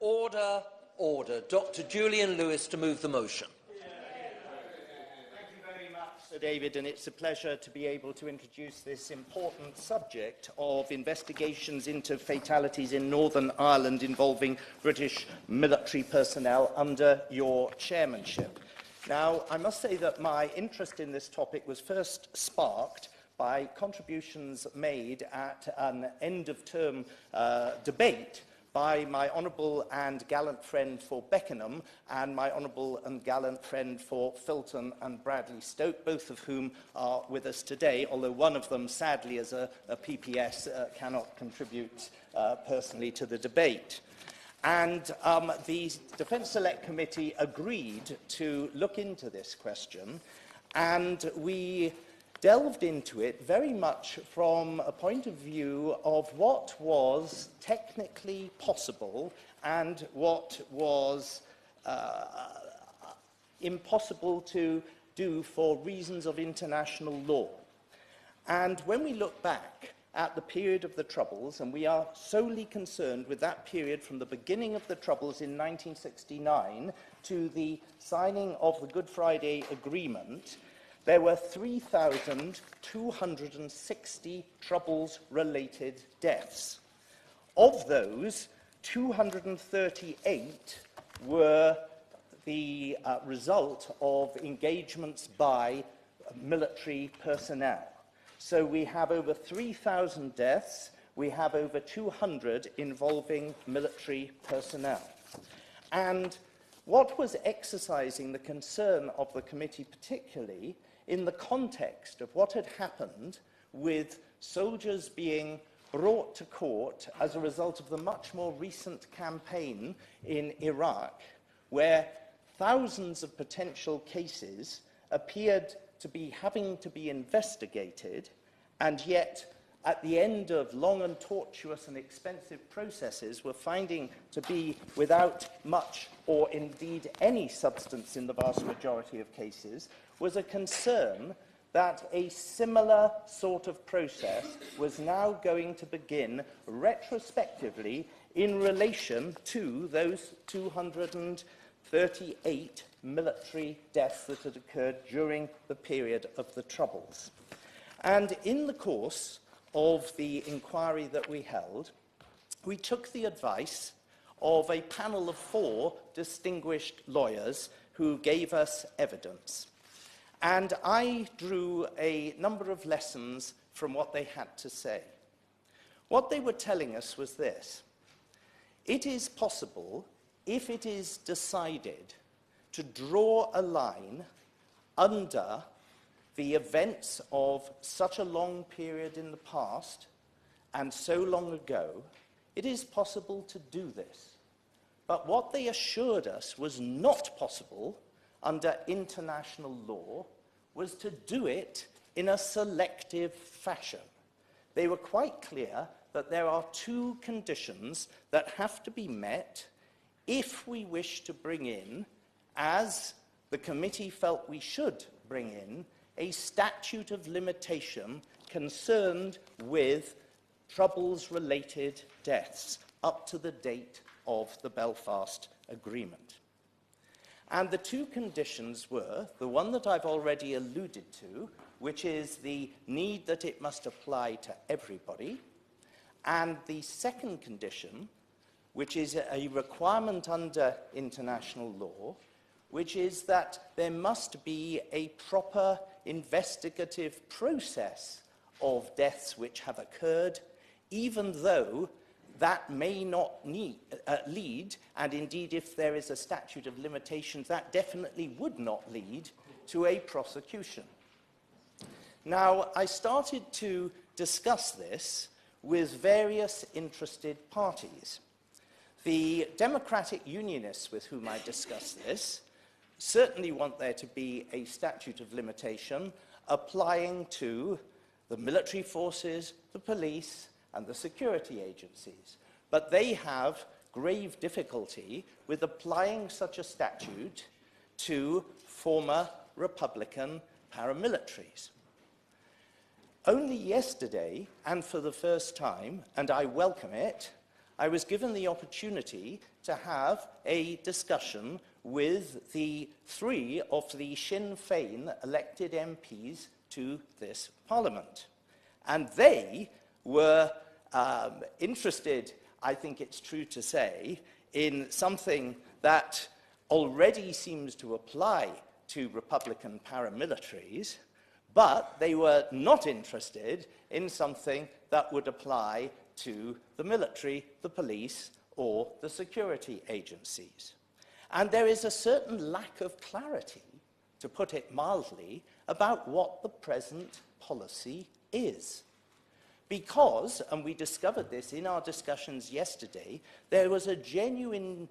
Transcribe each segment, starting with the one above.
Order, order. Dr. Julian Lewis to move the motion. Thank you very much, Sir David, and it's a pleasure to be able to introduce this important subject of investigations into fatalities in Northern Ireland involving British military personnel under your chairmanship. Now, I must say that my interest in this topic was first sparked by contributions made at an end-of-term debate by my honourable and gallant friend for Beckenham and my honourable and gallant friend for Filton and Bradley Stoke, both of whom are with us today, although one of them, sadly, as a PPS, cannot contribute personally to the debate. And the Defence Select Committee agreed to look into this question, and we delved into it very much from a point of view of what was technically possible and what was impossible to do for reasons of international law. And when we look back at the period of the Troubles, and we are solely concerned with that period from the beginning of the Troubles in 1969 to the signing of the Good Friday Agreement, there were 3,260 Troubles-related deaths. Of those, 238 were the result of engagements by military personnel. So we have over 3,000 deaths. We have over 200 involving military personnel. And what was exercising the concern of the committee particularly in the context of what had happened with soldiers being brought to court as a result of the much more recent campaign in Iraq, where thousands of potential cases appeared to be having to be investigated, and yet at the end of long and tortuous and expensive processes were finding to be without much or indeed any substance in the vast majority of cases, was a concern that a similar sort of process was now going to begin retrospectively in relation to those 238 military deaths that had occurred during the period of the Troubles. And in the course of the inquiry that we held, we took the advice of a panel of 4 distinguished lawyers who gave us evidence. And I drew a number of lessons from what they had to say. What they were telling us was this: it is possible, if it is decided, to draw a line under the events of such a long period in the past and so long ago, it is possible to do this. But what they assured us was not possible under international law was to do it in a selective fashion. They were quite clear that there are 2 conditions that have to be met if we wish to bring in, as the committee felt we should bring in, a statute of limitation concerned with Troubles-related deaths up to the date of the Belfast Agreement. And the 2 conditions were the one that I've already alluded to, which is the need that it must apply to everybody, and the second condition, which is a requirement under international law, which is that there must be a proper investigative process of deaths which have occurred, even though that may not lead, and indeed if there is a statute of limitations, that definitely would not lead to a prosecution. Now, I started to discuss this with various interested parties. The Democratic Unionists with whom I discussed this certainly want there to be a statute of limitation applying to the military forces, the police, and the security agencies. But they have grave difficulty with applying such a statute to former Republican paramilitaries. Only yesterday, and for the first time, and I welcome it, I was given the opportunity to have a discussion with the 3 of the Sinn Féin elected MPs to this Parliament. And they were interested, I think it's true to say, in something that already seems to apply to Republican paramilitaries, but they were not interested in something that would apply to the military, the police, or the security agencies. And there is a certain lack of clarity, to put it mildly, about what the present policy is. Because, and we discovered this in our discussions yesterday, there was a genuine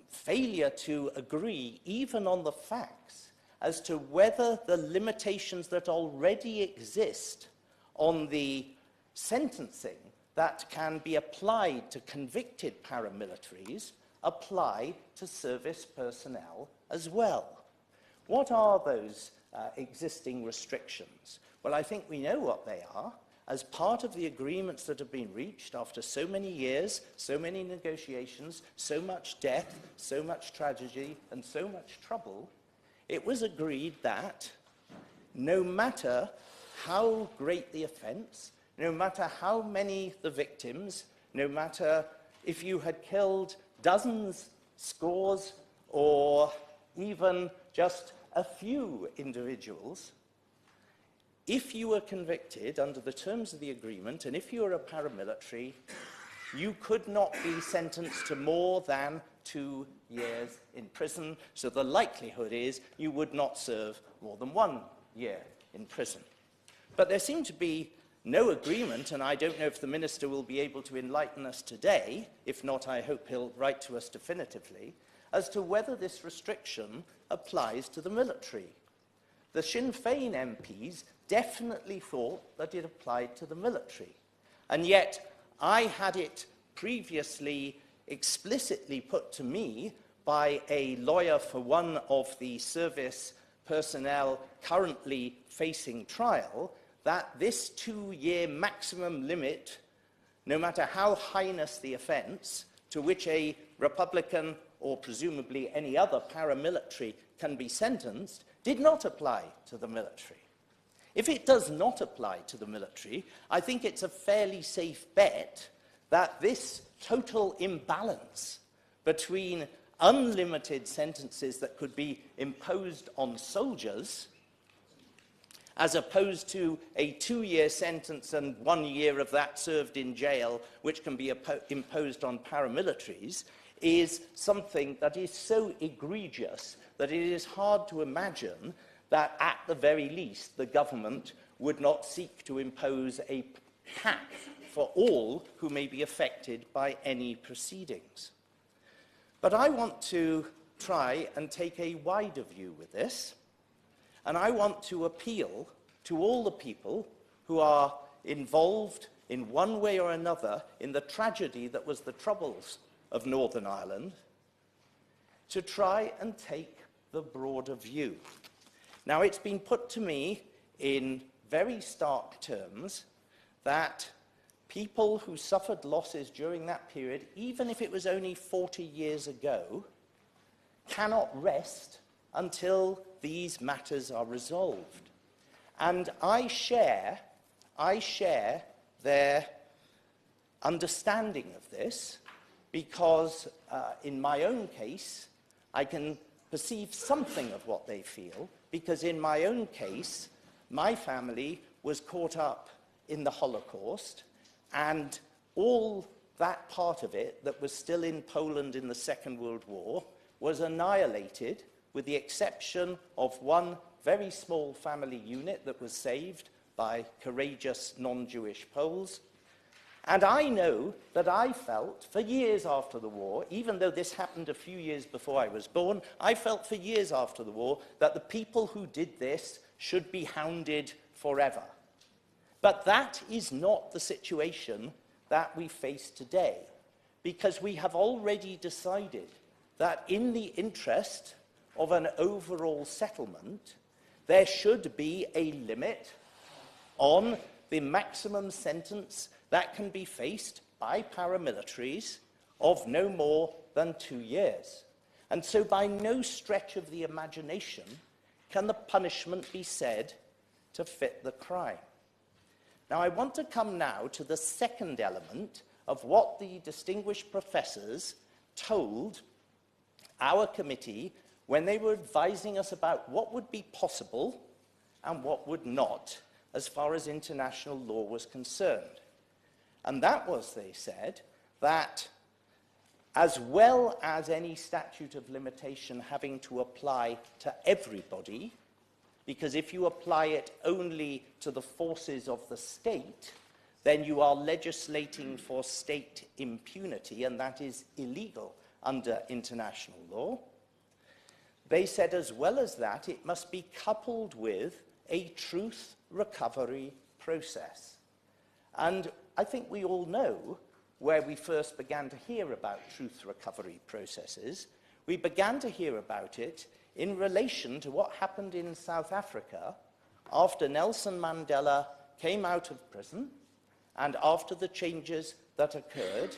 failure to agree, even on the facts, as to whether the limitations that already exist on the sentencing that can be applied to convicted paramilitaries apply to service personnel as well. What are those existing restrictions? Well, I think we know what they are. As part of the agreements that have been reached after so many years, so many negotiations, so much death, so much tragedy, and so much trouble, it was agreed that no matter how great the offence, no matter how many the victims, no matter if you had killed dozens, scores, or even just a few individuals, if you were convicted under the terms of the agreement, and if you were a paramilitary, you could not be sentenced to more than 2 years in prison. So the likelihood is you would not serve more than 1 year in prison. But there seemed to be no agreement, and I don't know if the Minister will be able to enlighten us today. If not, I hope he'll write to us definitively, as to whether this restriction applies to the military. The Sinn Féin MPs definitely thought that it applied to the military. And yet, I had it previously explicitly put to me by a lawyer for one of the service personnel currently facing trial that this 2-year maximum limit, no matter how heinous the offence, to which a Republican or presumably any other paramilitary can be sentenced, did not apply to the military. If it does not apply to the military, I think it's a fairly safe bet that this total imbalance between unlimited sentences that could be imposed on soldiers, as opposed to a 2-year sentence and 1 year of that served in jail, which can be imposed on paramilitaries, is something that is so egregious that it is hard to imagine that, at the very least, the government would not seek to impose a cap for all who may be affected by any proceedings. But I want to try and take a wider view with this, and I want to appeal to all the people who are involved in one way or another in the tragedy that was the Troubles of Northern Ireland, to try and take the broader view. Now, it's been put to me in very stark terms that people who suffered losses during that period, even if it was only 40 years ago, cannot rest until these matters are resolved. And I share their understanding of this, because in my own case, I can perceive something of what they feel, because in my own case, my family was caught up in the Holocaust, and all that part of it that was still in Poland in the Second World War was annihilated, with the exception of one very small family unit that was saved by courageous non-Jewish Poles. And I know that I felt for years after the war, even though this happened a few years before I was born, I felt for years after the war that the people who did this should be hounded forever. But that is not the situation that we face today, because we have already decided that in the interest of an overall settlement, there should be a limit on the maximum sentence that can be faced by paramilitaries of no more than 2 years. And so by no stretch of the imagination can the punishment be said to fit the crime. Now, I want to come now to the second element of what the distinguished professors told our committee when they were advising us about what would be possible and what would not, as far as international law was concerned. And that was, they said, that as well as any statute of limitation having to apply to everybody, because if you apply it only to the forces of the state, then you are legislating for state impunity, and that is illegal under international law. They said as well as that, it must be coupled with a truth recovery process. And I think we all know where we first began to hear about truth recovery processes. We began to hear about it in relation to what happened in South Africa after Nelson Mandela came out of prison and after the changes that occurred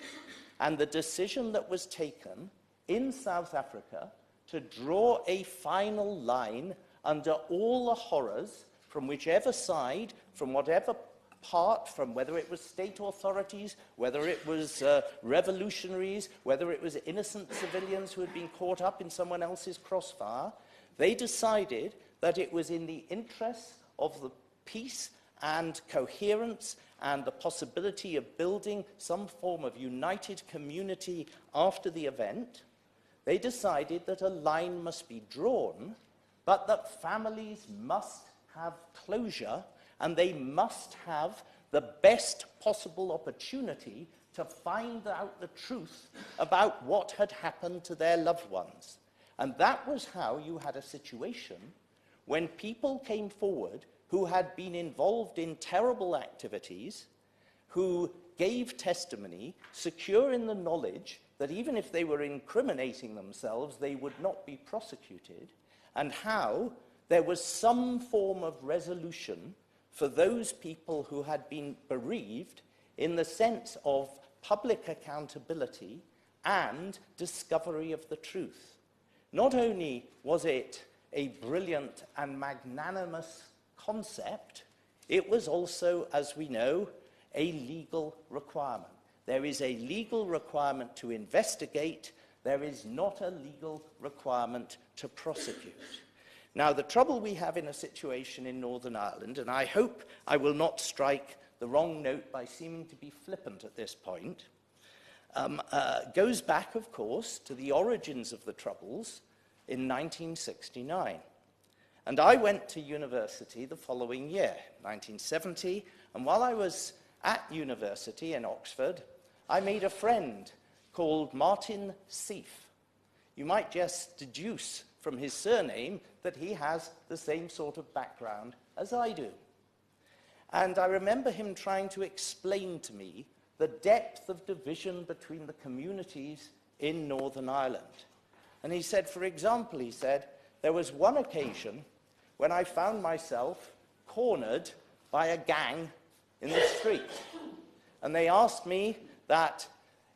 and the decision that was taken in South Africa to draw a final line under all the horrors from whichever side, from whatever part, from whether it was state authorities, whether it was revolutionaries, whether it was innocent civilians who had been caught up in someone else's crossfire, they decided that it was in the interests of the peace and coherence and the possibility of building some form of united community after the event. They decided that a line must be drawn, but that families must have closure and they must have the best possible opportunity to find out the truth about what had happened to their loved ones. And that was how you had a situation when people came forward who had been involved in terrible activities, who gave testimony, secure in the knowledge that even if they were incriminating themselves, they would not be prosecuted, and how there was some form of resolution for those people who had been bereaved in the sense of public accountability and discovery of the truth. Not only was it a brilliant and magnanimous concept, it was also, as we know, a legal requirement. There is a legal requirement to investigate. There is not a legal requirement to prosecute. Now, the trouble we have in a situation in Northern Ireland, and I hope I will not strike the wrong note by seeming to be flippant at this point, goes back, of course, to the origins of the Troubles in 1969. And I went to university the following year, 1970, and while I was at university in Oxford, I made a friend called Martin Seif. You might just deduce from his surname that he has the same sort of background as I do. And I remember him trying to explain to me the depth of division between the communities in Northern Ireland. And he said, for example, he said, there was one occasion when I found myself cornered by a gang in the street. And they asked me that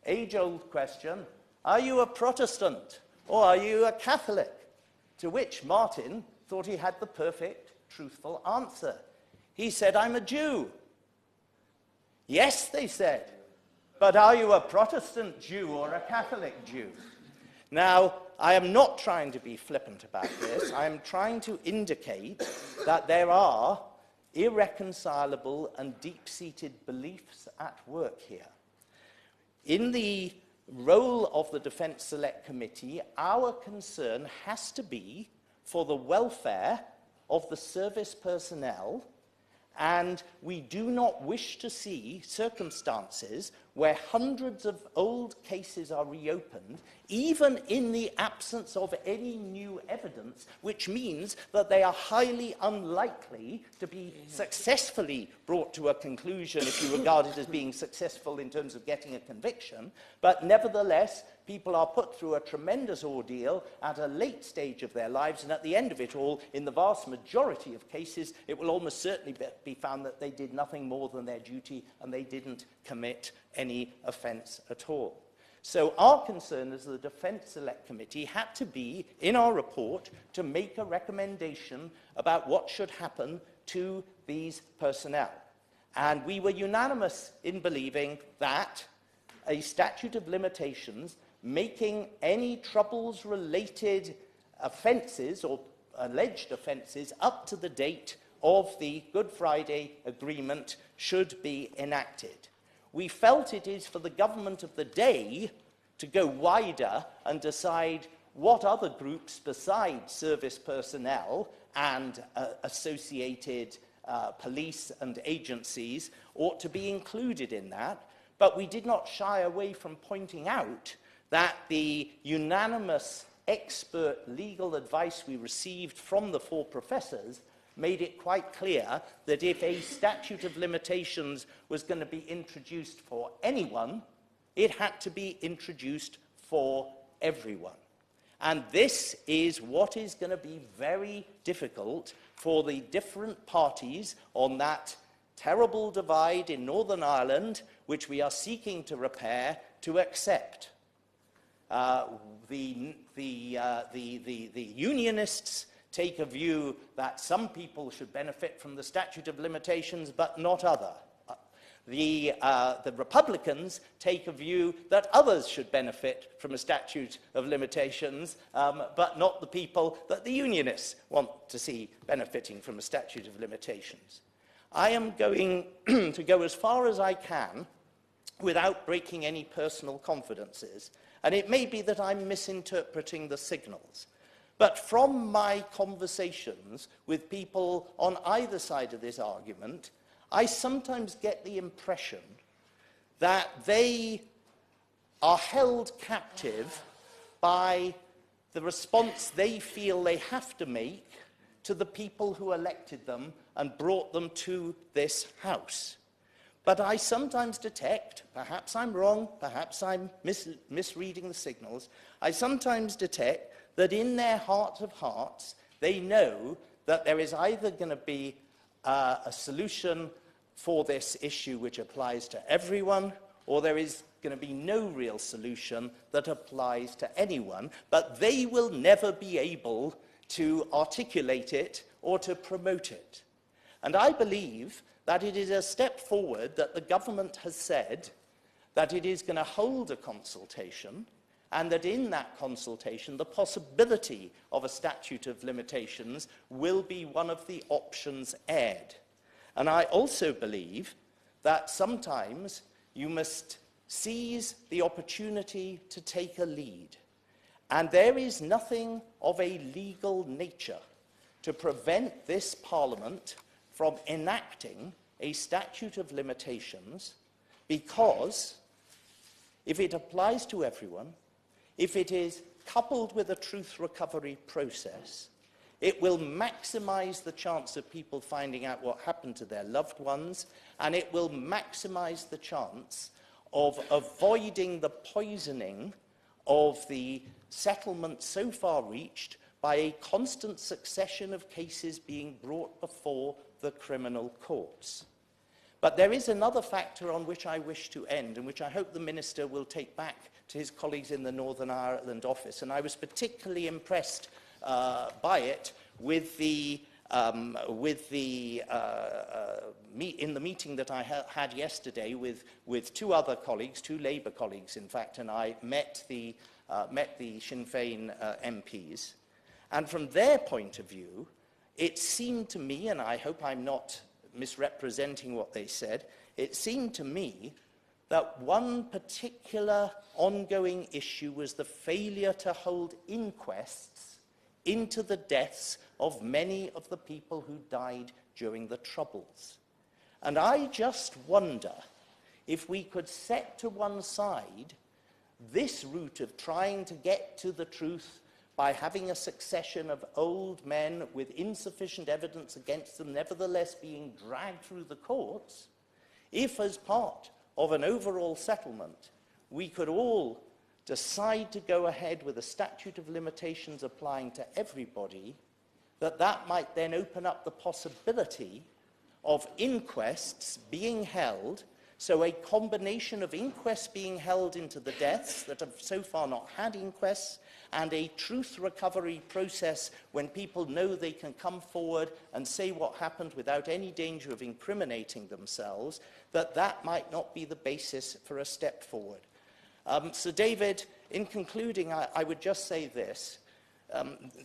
age-old question, are you a Protestant or are you a Catholic? To which Martin thought he had the perfect, truthful answer. He said, I'm a Jew. Yes, they said, but are you a Protestant Jew or a Catholic Jew? Now, I am not trying to be flippant about this. I am trying to indicate that there are irreconcilable and deep-seated beliefs at work here. In the role of the Defence Select Committee, our concern has to be for the welfare of the service personnel, and we do not wish to see circumstances where hundreds of old cases are reopened, even in the absence of any new evidence, which means that they are highly unlikely to be successfully brought to a conclusion if you regard it as being successful in terms of getting a conviction, but nevertheless, people are put through a tremendous ordeal at a late stage of their lives, and at the end of it all, in the vast majority of cases, it will almost certainly be found that they did nothing more than their duty and they didn't commit any offence at all. So our concern as the Defence Select Committee had to be, in our report, to make a recommendation about what should happen to these personnel. And we were unanimous in believing that a statute of limitations making any troubles-related offences or alleged offences up to the date of the Good Friday Agreement should be enacted. We felt it is for the government of the day to go wider and decide what other groups besides service personnel and associated police and agencies ought to be included in that. But we did not shy away from pointing out that the unanimous expert legal advice we received from the 4 professors made it quite clear that if a statute of limitations was going to be introduced for anyone, it had to be introduced for everyone. And this is what is going to be very difficult for the different parties on that terrible divide in Northern Ireland, which we are seeking to repair, to accept. The unionists take a view that some people should benefit from the statute of limitations, but not others. The Republicans take a view that others should benefit from a statute of limitations, but not the people that the unionists want to see benefiting from a statute of limitations. I am going to go as far as I can without breaking any personal confidences, and it may be that I'm misinterpreting the signals. But from my conversations with people on either side of this argument, I sometimes get the impression that they are held captive by the response they feel they have to make to the people who elected them and brought them to this House. But I sometimes detect, perhaps I'm wrong, perhaps I'm misreading the signals, I sometimes detect that in their heart of hearts, they know that there is either going to be a solution for this issue which applies to everyone, or there is going to be no real solution that applies to anyone, but they will never be able to articulate it or to promote it. And I believe that it is a step forward that the government has said that it is going to hold a consultation, and that in that consultation the possibility of a statute of limitations will be one of the options aired. And I also believe that sometimes you must seize the opportunity to take a lead. And there is nothing of a legal nature to prevent this Parliament from enacting a statute of limitations, because if it applies to everyone, if it is coupled with a truth recovery process, it will maximize the chance of people finding out what happened to their loved ones, and it will maximize the chance of avoiding the poisoning of the settlement so far reached by a constant succession of cases being brought before the criminal courts. But there is another factor on which I wish to end, and which I hope the Minister will take back to his colleagues in the Northern Ireland office. And I was particularly impressed by it in the meeting that I had yesterday with 2 other colleagues, 2 Labour colleagues, in fact, and I met the Sinn Féin MPs. And from their point of view, it seemed to me, and I hope I'm not misrepresenting what they said, it seemed to me that one particular ongoing issue was the failure to hold inquests into the deaths of many of the people who died during the Troubles. And I just wonder if we could set to one side this route of trying to get to the truth by having a succession of old men with insufficient evidence against them nevertheless being dragged through the courts, if as part of an overall settlement we could all decide to go ahead with a statute of limitations applying to everybody, that might then open up the possibility of inquests being held, so a combination of inquests being held into the deaths that have so far not had inquests, and a truth recovery process when people know they can come forward and say what happened without any danger of incriminating themselves, that might not be the basis for a step forward. So David, in concluding, I would just say this.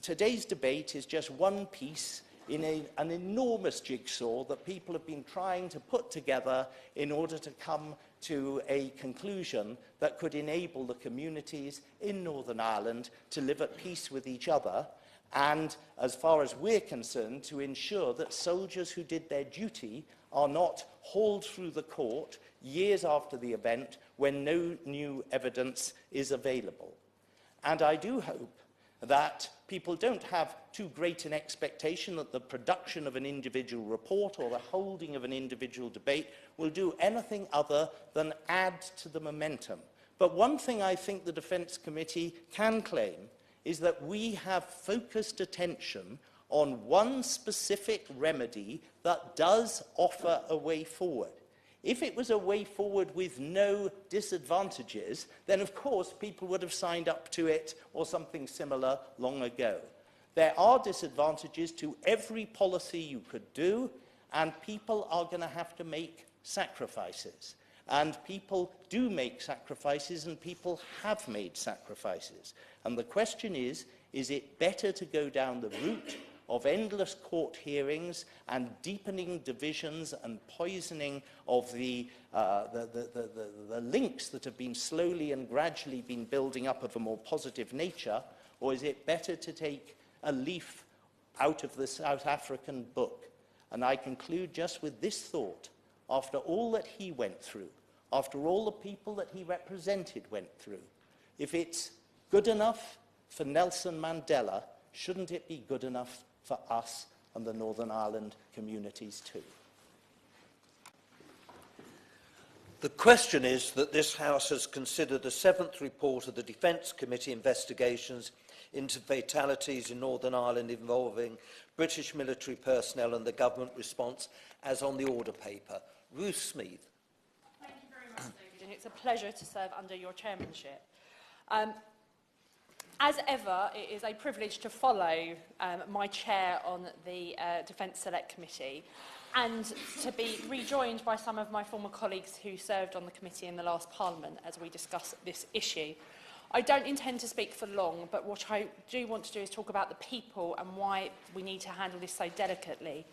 Today's debate is just one piece in an enormous jigsaw that people have been trying to put together in order to come to a conclusion that could enable the communities in Northern Ireland to live at peace with each other, and, as far as we're concerned, to ensure that soldiers who did their duty are not hauled through the court years after the event when no new evidence is available. And I do hope that people don't have too great an expectation that the production of an individual report or the holding of an individual debate will do anything other than add to the momentum. But one thing I think the Defence Committee can claim is that we have focused attention on one specific remedy that does offer a way forward. If it was a way forward with no disadvantages, then of course people would have signed up to it or something similar long ago. There are disadvantages to every policy you could do, and people are going to have to make sacrifices. And people do make sacrifices, and people have made sacrifices. And the question is it better to go down the route of endless court hearings and deepening divisions and poisoning of the links that have been slowly and gradually been building up of a more positive nature, or is it better to take a leaf out of the South African book? And I conclude just with this thought. After all that he went through, after all the people that he represented went through, if it's good enough for Nelson Mandela, shouldn't it be good enough for us and the Northern Ireland communities too? The question is that this House has considered the 7th report of the Defence Committee investigations into fatalities in Northern Ireland involving British military personnel and the government response as on the order paper. Ruth Smeeth. Thank you very much, David, and it's a pleasure to serve under your chairmanship. As ever, it is a privilege to follow my chair on the Defence Select Committee and to be rejoined by some of my former colleagues who served on the committee in the last Parliament as we discuss this issue. I don't intend to speak for long, but what I do want to do is talk about the people and why we need to handle this so delicately.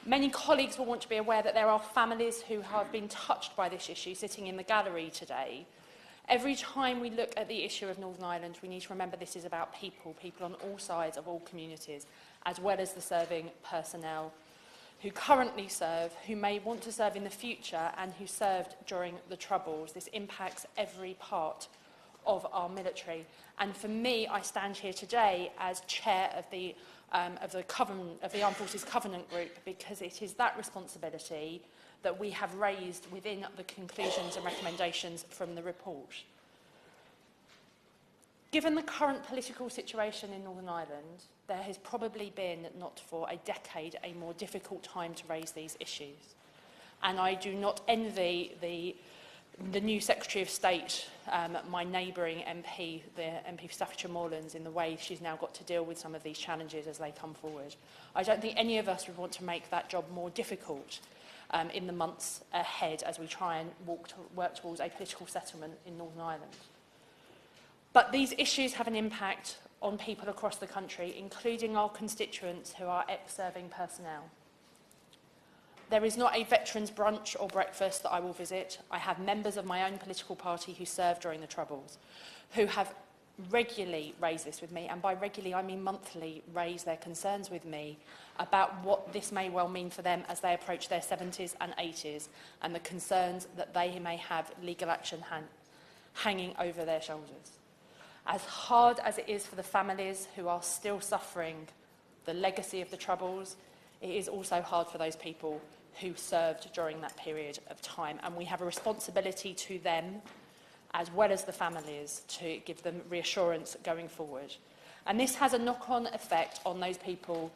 Many colleagues will want to be aware that there are families who have been touched by this issue sitting in the gallery today. Every time we look at the issue of Northern Ireland, we need to remember this is about people on all sides of all communities, as well as the serving personnel who currently serve, who may want to serve in the future, and who served during the Troubles. This impacts every part of our military. And for me, I stand here today as chair of the Armed Forces Covenant Group, because it is that responsibility that we have raised within the conclusions and recommendations from the report. Given the current political situation in Northern Ireland, there has probably been, not for a decade, a more difficult time to raise these issues. And I do not envy the new Secretary of State, my neighbouring MP, the MP for Staffordshire Moorlands, in the way she's now got to deal with some of these challenges as they come forward. I don't think any of us would want to make that job more difficult in the months ahead as we try and work towards a political settlement in Northern Ireland. But these issues have an impact on people across the country, including our constituents who are ex-serving personnel. There is not a veterans' brunch or breakfast that I will visit. I have members of my own political party who served during the Troubles, who have regularly raised this with me, and by regularly I mean monthly, raise their concerns with me about what this may well mean for them as they approach their 70s and 80s, and the concerns that they may have legal action hanging over their shoulders. As hard as it is for the families who are still suffering the legacy of the Troubles, it is also hard for those people who served during that period of time, and we have a responsibility to them as well as the families, to give them reassurance going forward. And this has a knock-on effect on those people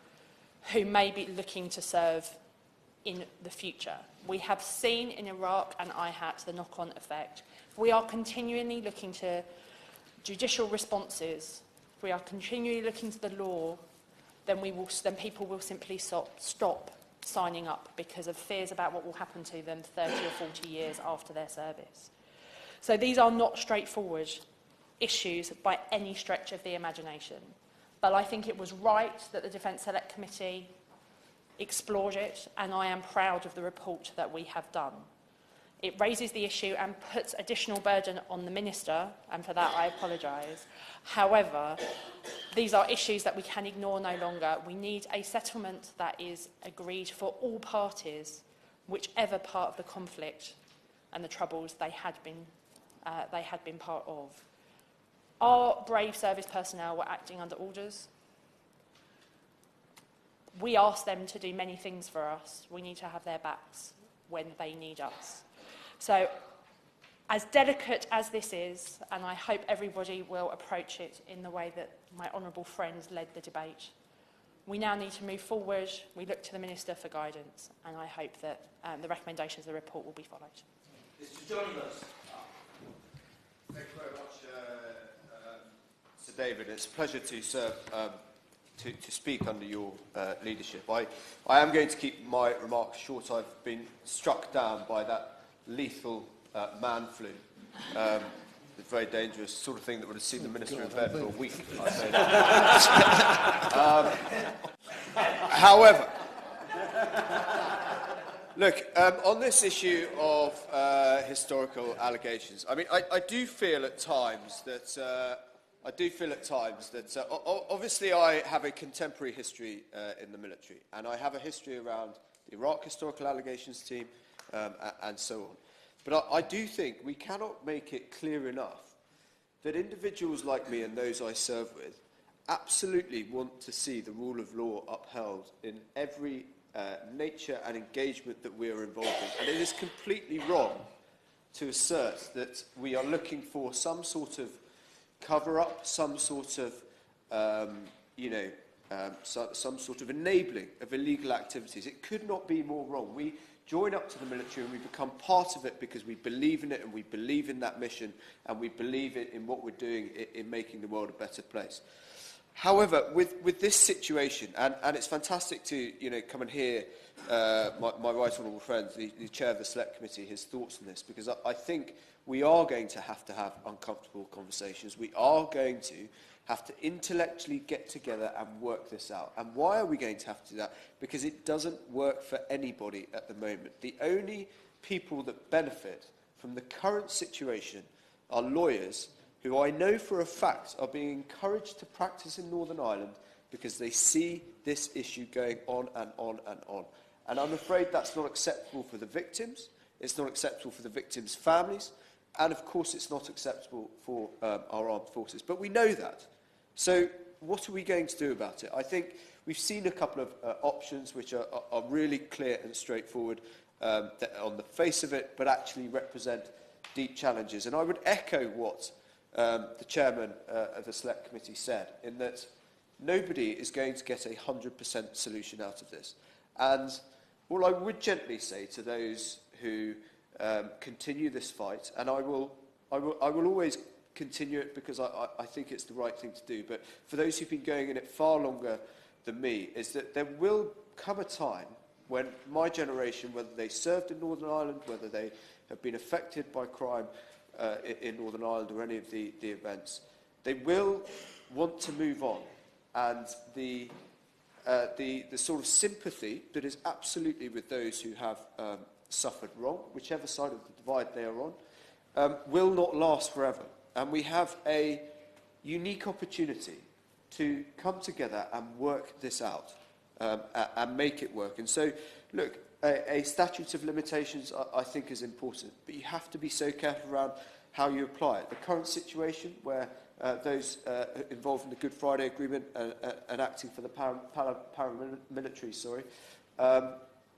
who may be looking to serve in the future. We have seen in Iraq and IHAT the knock-on effect. If we are continually looking to judicial responses, if we are continually looking to the law, then people will simply stop signing up because of fears about what will happen to them 30 or 40 years after their service. So these are not straightforward issues by any stretch of the imagination. But I think it was right that the Defence Select Committee explored it, and I am proud of the report that we have done. It raises the issue and puts additional burden on the Minister, and for that I apologise. However, these are issues that we can ignore no longer. We need a settlement that is agreed for all parties, whichever part of the conflict and the troubles they had been part of. Our brave service personnel were acting under orders. We asked them to do many things for us. We need to have their backs when they need us. So, as delicate as this is, and I hope everybody will approach it in the way that my honourable friends led the debate, we now need to move forward. We look to the Minister for guidance, and I hope that the recommendations of the report will be followed. Mr. Johnson. Thank you very much, Sir David. It's a pleasure to serve, to speak under your leadership. I am going to keep my remarks short. I've been struck down by that lethal man flu. It's very dangerous, sort of thing that would have seen the Minister in bed for a week. I'd say that. However, look, on this issue of historical allegations, I mean, I do feel at times that obviously I have a contemporary history in the military, and I have a history around the Iraq historical allegations team and so on. But I do think we cannot make it clear enough that individuals like me and those I serve with absolutely want to see the rule of law upheld in every nature and engagement that we are involved in. And it is completely wrong to assert that we are looking for some sort of cover-up, some sort of, some sort of enabling of illegal activities. It could not be more wrong. We join up to the military and we become part of it because we believe in it and we believe in that mission and we believe in what we're doing in making the world a better place. However, with this situation, and it's fantastic to come and hear my right honourable friend, the chair of the Select Committee, his thoughts on this, because I think we are going to have uncomfortable conversations. We are going to have to intellectually get together and work this out. And why are we going to have to do that? Because it doesn't work for anybody at the moment. The only people that benefit from the current situation are lawyers who I know for a fact are being encouraged to practice in Northern Ireland because they see this issue going on and on and on. And I'm afraid that's not acceptable for the victims, it's not acceptable for the victims' families, and of course it's not acceptable for our armed forces. But we know that. So what are we going to do about it? I think we've seen a couple of options which are really clear and straightforward on the face of it, but actually represent deep challenges. And I would echo what the chairman of the Select Committee said, in that nobody is going to get a 100% solution out of this. And all I would gently say to those who continue this fight, and I will always continue it because I think it's the right thing to do, but for those who've been going in it far longer than me, is that there will come a time when my generation, whether they served in Northern Ireland, whether they have been affected by crime in Northern Ireland or any of the events, they will want to move on. And the sort of sympathy that is absolutely with those who have suffered wrong, whichever side of the divide they are on, will not last forever. And we have a unique opportunity to come together and work this out and make it work. And so, look, a statute of limitations I think is important, but you have to be so careful around how you apply it. The current situation where those involved in the Good Friday Agreement and acting for the paramilitary,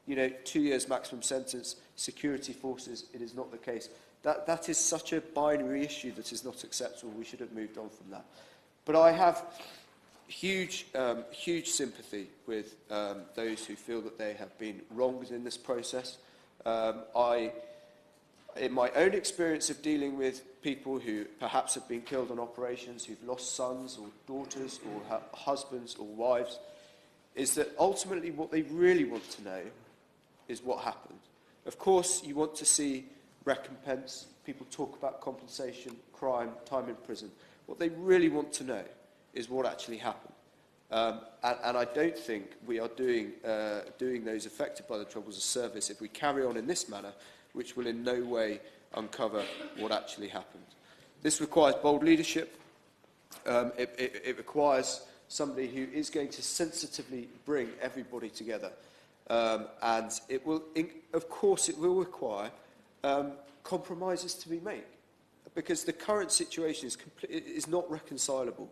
you know, 2 years maximum sentence, security forces, it is not the case. That is such a binary issue that is not acceptable. We should have moved on from that. But I have huge sympathy with those who feel that they have been wronged in this process. In my own experience of dealing with people who perhaps have been killed on operations, who've lost sons or daughters or husbands or wives, is that ultimately what they really want to know is what happened. Of course, you want to see recompense. People talk about compensation, crime, time in prison. What they really want to know is what actually happened. And I don't think we are doing those affected by the Troubles a service if we carry on in this manner, which will in no way uncover what actually happened. This requires bold leadership. It requires somebody who is going to sensitively bring everybody together. And it will, of course, it will require compromises to be made, because the current situation is not reconcilable.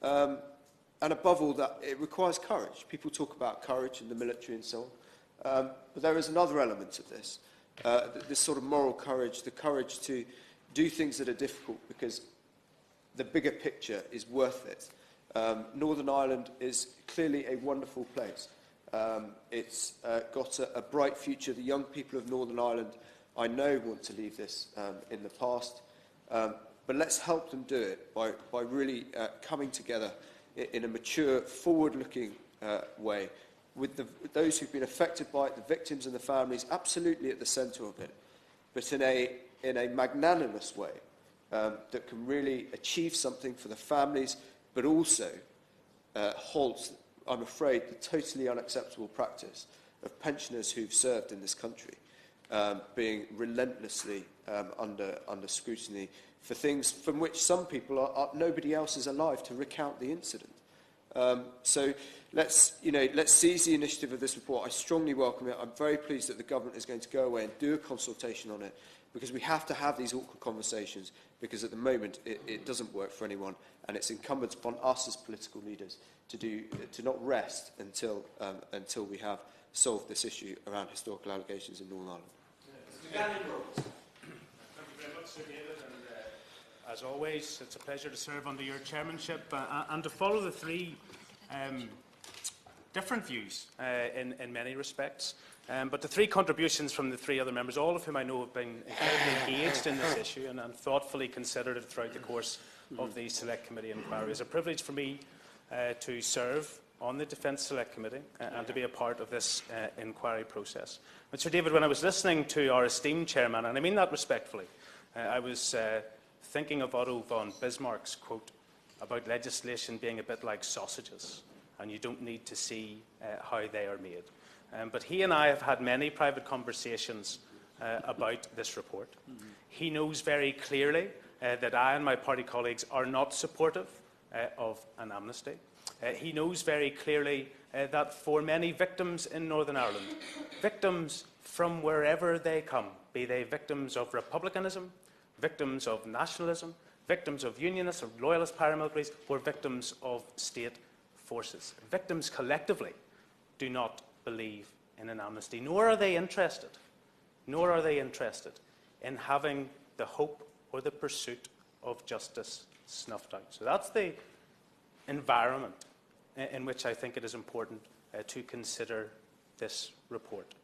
And above all that, it requires courage. People talk about courage in the military and so on. But there is another element of this, this sort of moral courage, the courage to do things that are difficult because the bigger picture is worth it. Northern Ireland is clearly a wonderful place. It's got a bright future. The young people of Northern Ireland, I know, want to leave this in the past. But let's help them do it by really coming together in a mature, forward-looking way, with those who've been affected by it, the victims and the families, absolutely at the centre of it, but in a magnanimous way that can really achieve something for the families, but also halt, I'm afraid, the totally unacceptable practice of pensioners who've served in this country being relentlessly under scrutiny for things from which some people nobody else is alive to recount the incident. So let's seize the initiative of this report. I strongly welcome it. I'm very pleased that the government is going to go away and do a consultation on it, because we have to have these awkward conversations, because at the moment it doesn't work for anyone, and it's incumbent upon us as political leaders to not rest until we have solved this issue around historical allegations in Northern Ireland. Thank you very much, Sir David, and as always, it's a pleasure to serve under your chairmanship and to follow the three different views in many respects. But the three contributions from the three other members, all of whom I know have been incredibly engaged in this issue and thoughtfully considered it throughout the course of the Select Committee inquiry. It's a privilege for me to serve on the Defence Select Committee and to be a part of this inquiry process. But Sir David, when I was listening to our esteemed chairman, and I mean that respectfully, I was thinking of Otto von Bismarck's quote about legislation being a bit like sausages, and you don't need to see how they are made. But he and I have had many private conversations about this report. He knows very clearly that I and my party colleagues are not supportive of an amnesty. He knows very clearly that for many victims in Northern Ireland, victims from wherever they come, be they victims of republicanism, victims of nationalism, victims of unionists or loyalist paramilitaries, or victims of state forces. Victims collectively do not believe in an amnesty, nor are they interested in having the hope or the pursuit of justice snuffed out. So that's the environment in which I think it is important to consider this report.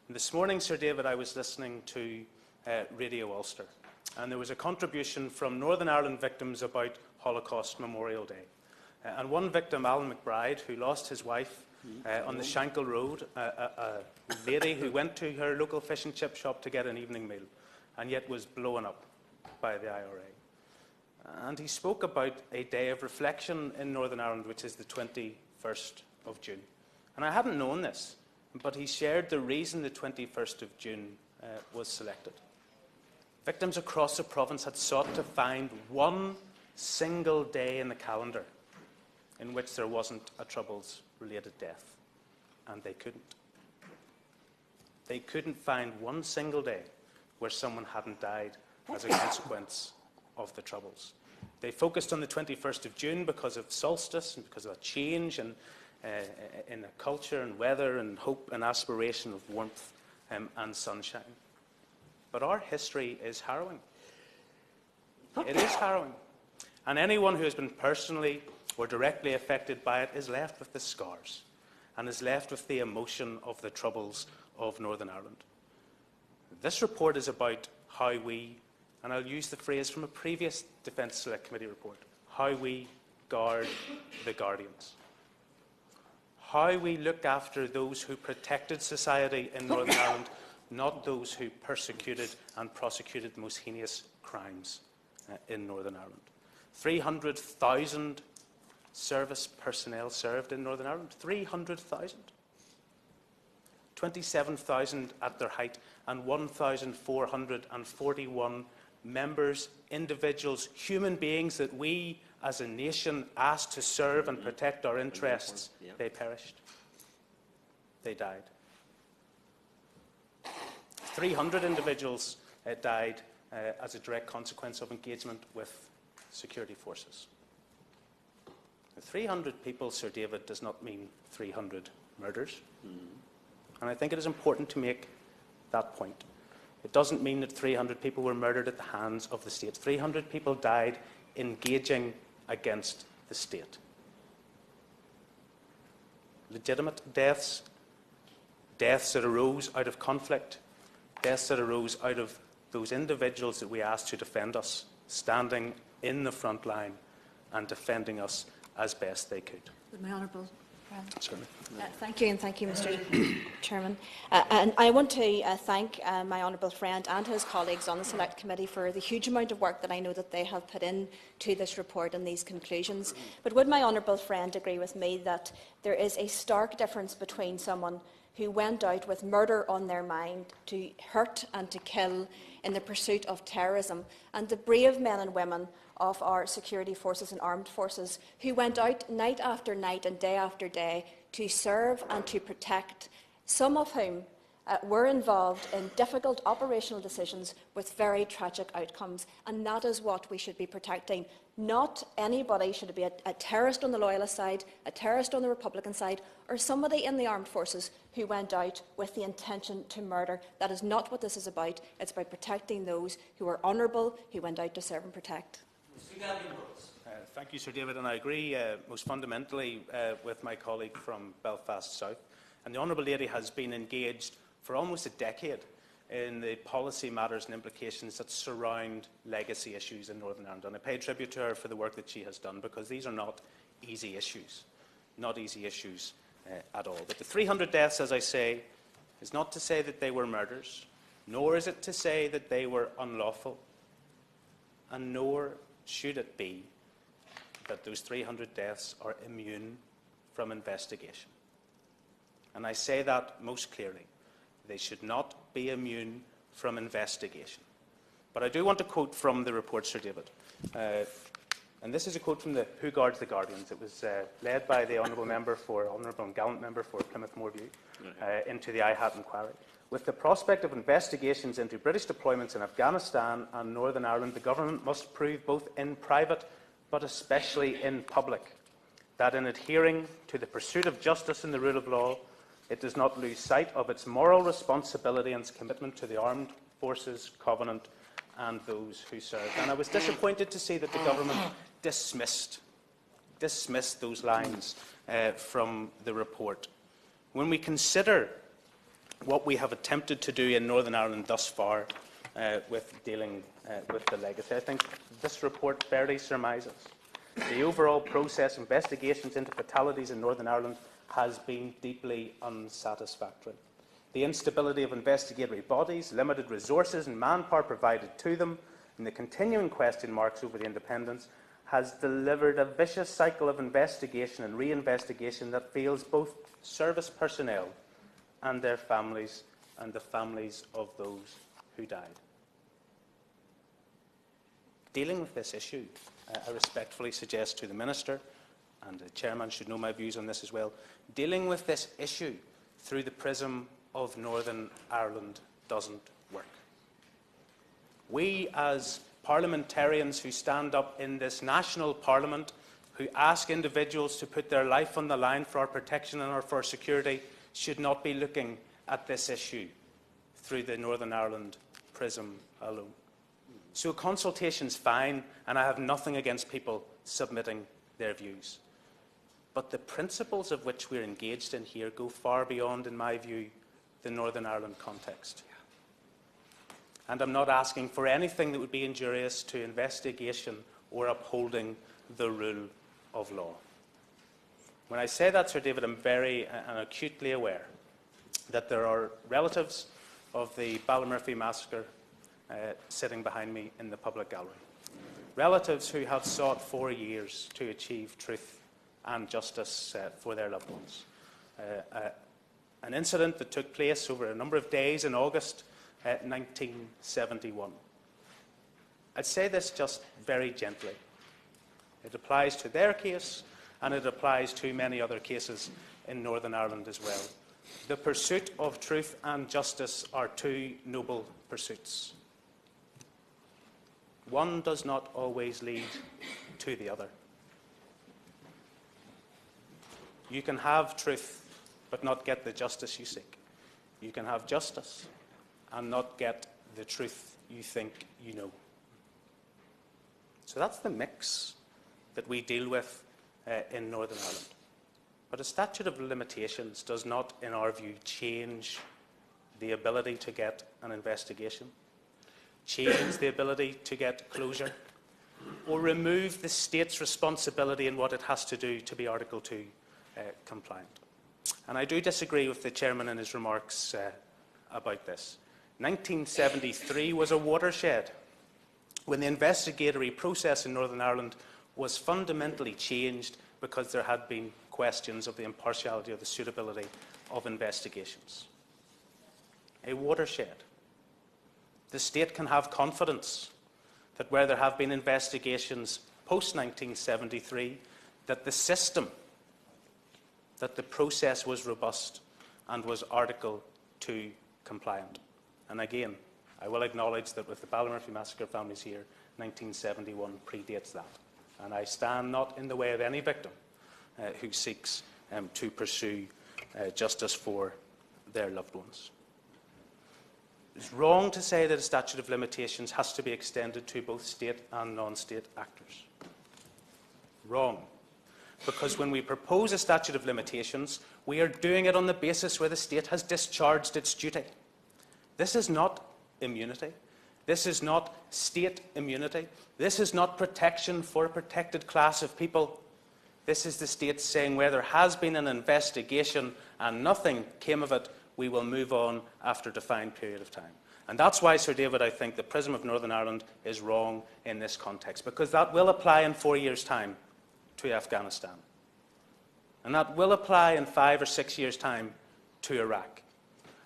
And this morning, Sir David, I was listening to Radio Ulster, and there was a contribution from Northern Ireland victims about Holocaust Memorial Day. And one victim, Alan McBride, who lost his wife on the Shankle Road, a lady who went to her local fish and chip shop to get an evening meal, and yet was blown up by the IRA. And he spoke about a day of reflection in Northern Ireland, which is the 21st of June. And I hadn't known this, but he shared the reason the 21st of June was selected. Victims across the province had sought to find one single day in the calendar in which there wasn't a Troubles-related death, and they couldn't. They couldn't find one single day where someone hadn't died as a consequence of the Troubles. They focused on the 21st of June because of solstice and because of a change in a culture and weather and hope and aspiration of warmth and sunshine. But our history is harrowing. It is harrowing. And anyone who has been personally or directly affected by it is left with the scars and is left with the emotion of the troubles of Northern Ireland. This report is about how we, and I'll use the phrase from a previous Defence Select Committee report, how we guard the guardians. How we look after those who protected society in Northern Ireland, not those who persecuted and prosecuted the most heinous crimes in Northern Ireland. 300,000 service personnel served in Northern Ireland. 300,000. 27,000 at their height, and 1,441 members, individuals, human beings that we as a nation asked to serve and protect our interests. They perished. They died. 300 individuals died as a direct consequence of engagement with security forces. 300 people, Sir David, does not mean 300 murders. And I think it is important to make that point. It doesn't mean that 300 people were murdered at the hands of the state. 300 people died engaging against the state. Legitimate deaths, deaths that arose out of conflict, deaths that arose out of those individuals that we asked to defend us, standing in the front line and defending us as best they could. With my honourable friend. Certainly. Thank you, and thank you, Mr. Chairman. And I want to thank my honourable friend and his colleagues on the Select Committee for the huge amount of work that I know that they have put in to this report and these conclusions. But would my honourable friend agree with me that there is a stark difference between someone who went out with murder on their mind to hurt and to kill in the pursuit of terrorism, and the brave men and women of our security forces and armed forces who went out night after night and day after day to serve and to protect, some of whom were involved in difficult operational decisions with very tragic outcomes. And that is what we should be protecting. Not anybody should be a terrorist on the Loyalist side, a terrorist on the Republican side, or somebody in the armed forces who went out with the intention to murder. That is not what this is about. It's about protecting those who are honourable, who went out to serve and protect. Thank you, Sir David, and I agree most fundamentally with my colleague from Belfast South. And the Honourable Lady has been engaged for almost a decade in the policy matters and implications that surround legacy issues in Northern Ireland. And I pay tribute to her for the work that she has done, because these are not easy issues, at all. But the 300 deaths, as I say, is not to say that they were murders, nor is it to say that they were unlawful, and nor should it be that those 300 deaths are immune from investigation. And I say that most clearly. They should not be immune from investigation. But I do want to quote from the report, Sir David. And this is a quote from the Who Guards the Guardians. It was led by the Honourable and Gallant Member for Plymouth Moorview into the IHAT inquiry. With the prospect of investigations into British deployments in Afghanistan and Northern Ireland, the Government must prove both in private but especially in public that in adhering to the pursuit of justice and the rule of law, it does not lose sight of its moral responsibility and its commitment to the Armed Forces Covenant and those who served. And I was disappointed to see that the Government dismissed those lines from the report. When we consider what we have attempted to do in Northern Ireland thus far with dealing with the legacy, I think this report fairly surmises the overall process investigations into fatalities in Northern Ireland has been deeply unsatisfactory. The instability of investigatory bodies, limited resources and manpower provided to them, and the continuing question marks over the independence has delivered a vicious cycle of investigation and re-investigation that fails both service personnel and their families and the families of those who died. Dealing with this issue, I respectfully suggest to the Minister, and the Chairman should know my views on this as well, dealing with this issue through the prism of Northern Ireland doesn't work. We, as parliamentarians who stand up in this national parliament, who ask individuals to put their life on the line for our protection and for our security should not be looking at this issue through the Northern Ireland prism alone. So consultation's fine, and I have nothing against people submitting their views. But the principles of which we're engaged in here go far beyond, in my view, the Northern Ireland context. And I'm not asking for anything that would be injurious to investigation or upholding the rule of law. When I say that, Sir David, I'm very and acutely aware that there are relatives of the Ballymurphy massacre sitting behind me in the public gallery. Relatives who have sought for years to achieve truth and justice for their loved ones. An incident that took place over a number of days in August 1971. I'd say this just very gently. It applies to their case, and it applies to many other cases in Northern Ireland as well. The pursuit of truth and justice are two noble pursuits. One does not always lead to the other. You can have truth but not get the justice you seek. You can have justice and not get the truth you think you know. So that's the mix that we deal with in Northern Ireland. But a statute of limitations does not, in our view, change the ability to get an investigation, change the ability to get closure, or remove the state's responsibility in what it has to do to be Article 2 compliant. And I do disagree with the Chairman in his remarks about this. 1973 was a watershed when the investigatory process in Northern Ireland was fundamentally changed because there had been questions of the impartiality or the suitability of investigations. A watershed. The state can have confidence that where there have been investigations post-1973, that the system, that the process was robust and was Article 2 compliant. And again, I will acknowledge that with the Ballymurphy massacre families here, 1971 predates that. And I stand not in the way of any victim who seeks to pursue justice for their loved ones. It's wrong to say that a statute of limitations has to be extended to both state and non-state actors. Wrong. Because when we propose a statute of limitations, we are doing it on the basis where the state has discharged its duty. This is not immunity. This is not state immunity. This is not protection for a protected class of people. This is the state saying where there has been an investigation and nothing came of it, we will move on after a defined period of time. And that's why, Sir David, I think the Prism of Northern Ireland is wrong in this context, because that will apply in 4 years' time to Afghanistan. And that will apply in 5 or 6 years' time to Iraq.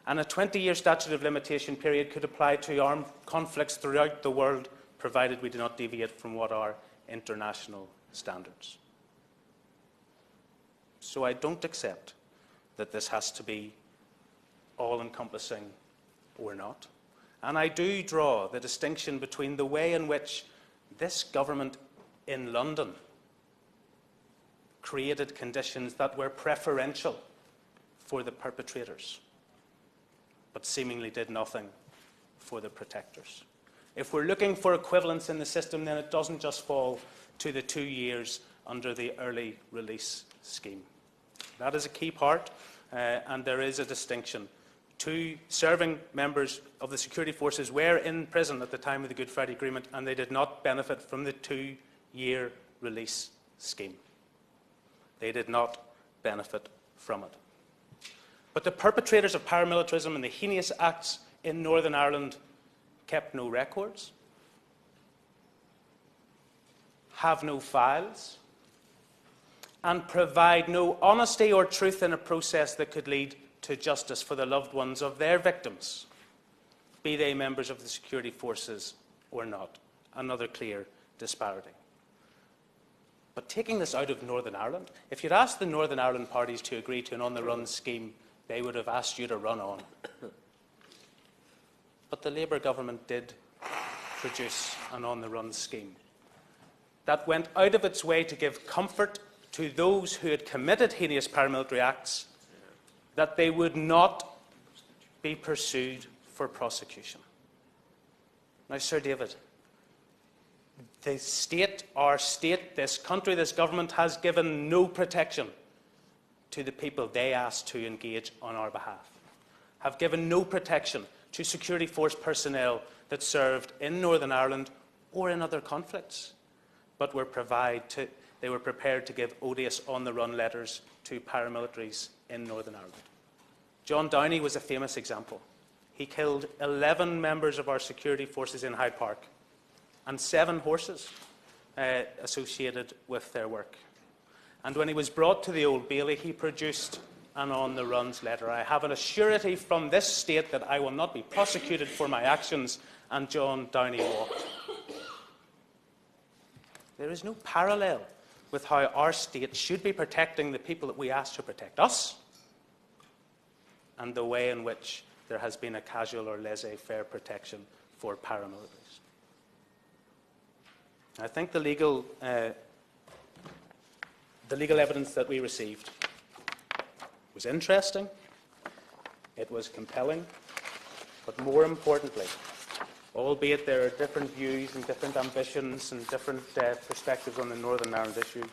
And a 20-year statute of limitation period could apply to armed conflicts throughout the world, provided we do not deviate from what are international standards. So I don't accept that this has to be all-encompassing or not. And I do draw the distinction between the way in which this government in London created conditions that were preferential for the perpetrators, but seemingly did nothing for the protectors. If we're looking for equivalence in the system, then it doesn't just fall to the 2 years under the early release scheme. That is a key part, and there is a distinction. 2 serving members of the security forces were in prison at the time of the Good Friday Agreement, and they did not benefit from the 2-year release scheme. They did not benefit from it. But the perpetrators of paramilitarism and the heinous acts in Northern Ireland kept no records, have no files, and provide no honesty or truth in a process that could lead to justice for the loved ones of their victims, be they members of the security forces or not. Another clear disparity. But taking this out of Northern Ireland, if you'd asked the Northern Ireland parties to agree to an on-the-run scheme, they would have asked you to run on. But the Labour government did produce an on-the-run scheme. that went out of its way to give comfort to those who had committed heinous paramilitary acts that they would not be pursued for prosecution. Now, Sir David, the state, our state, this country, this government has given no protection to the people they asked to engage on our behalf, have given no protection to security force personnel that served in Northern Ireland or in other conflicts, but they were prepared to give odious on-the-run letters to paramilitaries in Northern Ireland. John Downey was a famous example. He killed 11 members of our security forces in Hyde Park and 7 horses associated with their work. And when he was brought to the Old Bailey, he produced an on-the-runs letter. I have an assurity from this state that I will not be prosecuted for my actions, and John Downey walked. There is no parallel with how our state should be protecting the people that we asked to protect us and the way in which there has been a casual or laissez-faire protection for paramilitaries. I think the legal evidence that we received was interesting, it was compelling, but more importantly, albeit there are different views and different ambitions and different perspectives on the Northern Ireland issue,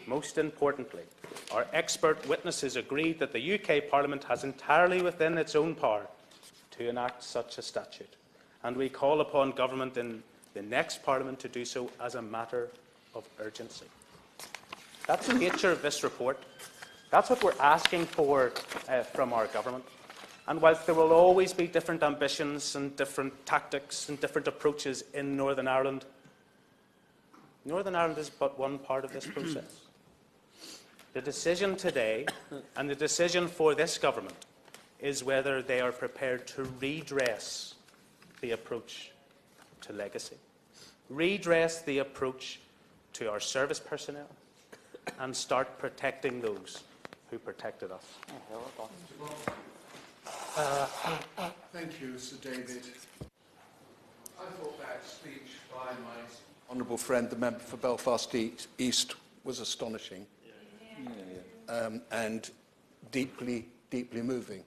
most importantly, our expert witnesses agreed that the UK Parliament has entirely within its own power to enact such a statute, and we call upon government in the next Parliament to do so as a matter of urgency. That's the nature of this report. That's what we're asking for from our government. And whilst there will always be different ambitions and different tactics and different approaches in Northern Ireland is but one part of this process. The decision today, and the decision for this government, is whether they are prepared to redress the approach to legacy, redress the approach to our service personnel, and start protecting those who protected us. Thank you, Sir David. I thought that speech by my honourable friend, the member for Belfast East, was astonishing and deeply, deeply moving.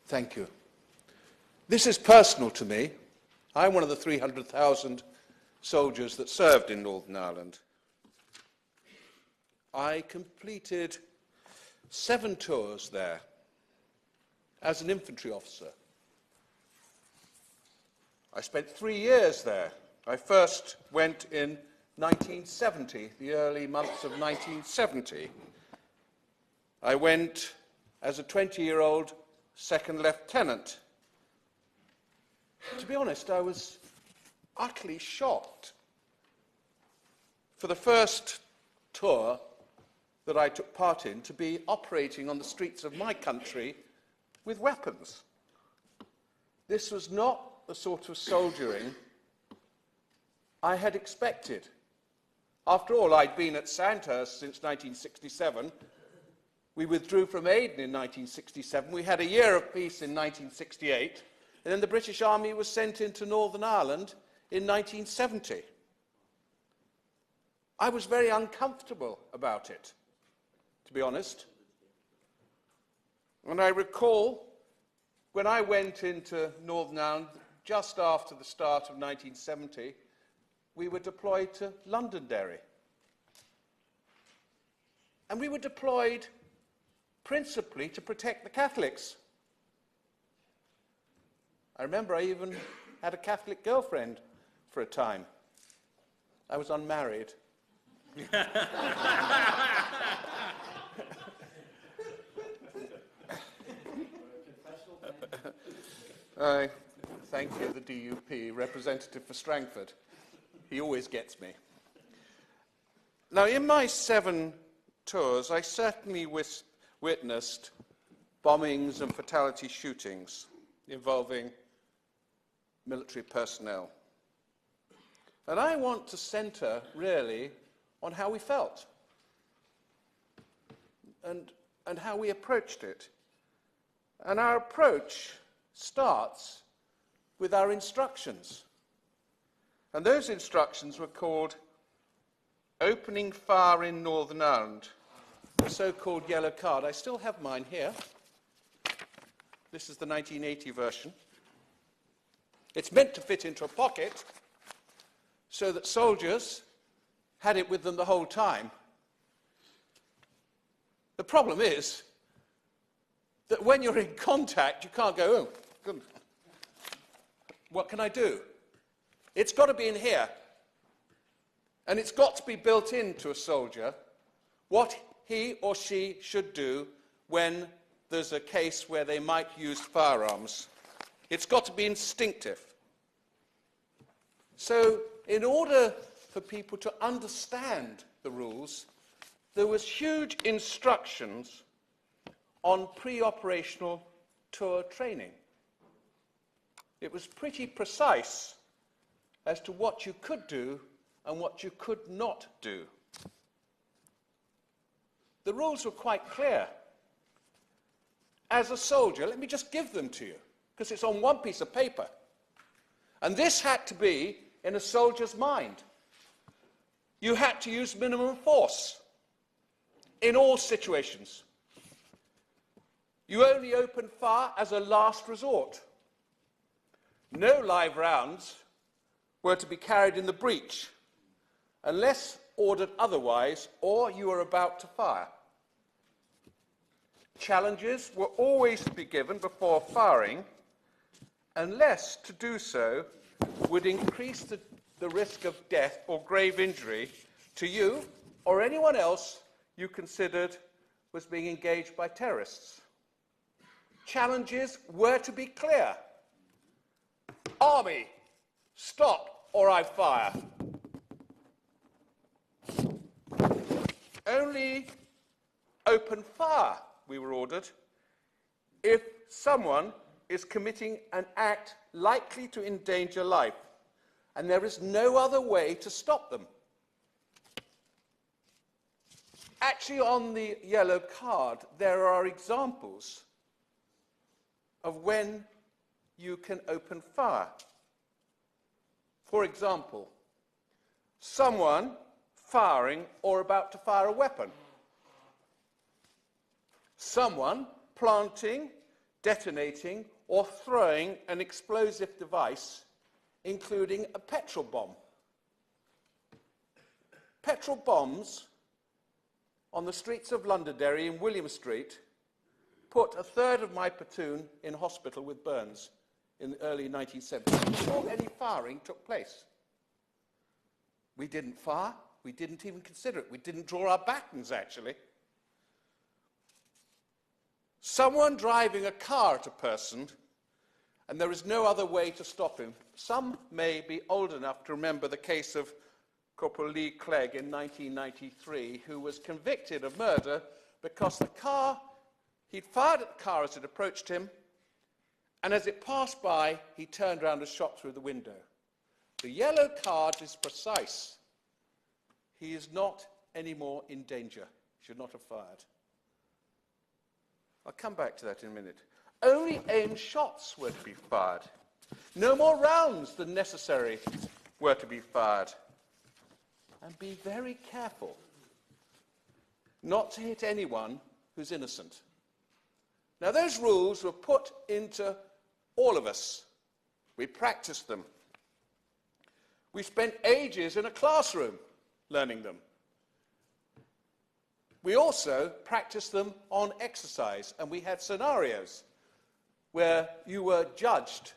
Thank you. This is personal to me. I'm one of the 300,000 soldiers that served in Northern Ireland. I completed 7 tours there as an infantry officer. I spent 3 years there. I first went in 1970, the early months of 1970. I went as a 20-year-old second lieutenant. To be honest, I was utterly shocked. For the first tour that I took part in, to be operating on the streets of my country with weapons. This was not the sort of soldiering I had expected. After all, I'd been at Sandhurst since 1967. We withdrew from Aden in 1967. We had a year of peace in 1968. And then the British Army was sent into Northern Ireland in 1970. I was very uncomfortable about it, to be honest. And I recall when I went into Northern Ireland just after the start of 1970, we were deployed to Londonderry. And we were deployed principally to protect the Catholics. I remember I even had a Catholic girlfriend for a time. I was unmarried. Thank you, the DUP, representative for Strangford. He always gets me. Now, in my 7 tours, I certainly witnessed bombings and fatality shootings involving military personnel. And I want to centre, really, on how we felt and how we approached it. And our approach starts with our instructions. And those instructions were called opening fire in Northern Ireland, the so-called yellow card. I still have mine here. This is the 1980 version. It's meant to fit into a pocket so that soldiers had it with them the whole time. The problem is that when you're in contact, you can't go, oh, good. What can I do? It's got to be in here. And it's got to be built into a soldier what he or she should do when there's a case where they might use firearms. It's got to be instinctive. So, in order for people to understand the rules, there was huge instructions on pre-operational tour training. It was pretty precise as to what you could do and what you could not do. The rules were quite clear. As a soldier, let me just give them to you, because it's on one piece of paper. And this had to be in a soldier's mind. You had to use minimum force in all situations. You only opened fire as a last resort. No live rounds were to be carried in the breech unless ordered otherwise or you were about to fire. Challenges were always to be given before firing unless to do so would increase the risk of death or grave injury to you or anyone else you considered was being engaged by terrorists. Challenges were to be clear. Army, stop or I fire. Only open fire, we were ordered, if someone is committing an act likely to endanger life and there is no other way to stop them. Actually, on the yellow card, there are examples of when you can open fire. For example, someone firing or about to fire a weapon. Someone planting, detonating, or throwing an explosive device, including a petrol bomb. Petrol bombs on the streets of Londonderry in William Street put a third of my platoon in hospital with burns in the early 1970s before any firing took place. We didn't fire. We didn't even consider it. We didn't draw our batons, actually. Someone driving a car at a person, and there is no other way to stop him. Some may be old enough to remember the case of Corporal Lee Clegg in 1993, who was convicted of murder because he'd fired at the car as it approached him, and as it passed by, he turned around and shot through the window. The yellow card is precise. He is not anymore in danger. He should not have fired. I'll come back to that in a minute. Only aimed shots were to be fired. No more rounds than necessary were to be fired. And be very careful not to hit anyone who's innocent. Now, those rules were put into all of us. We practiced them. We spent ages in a classroom learning them. We also practiced them on exercise, and we had scenarios where you were judged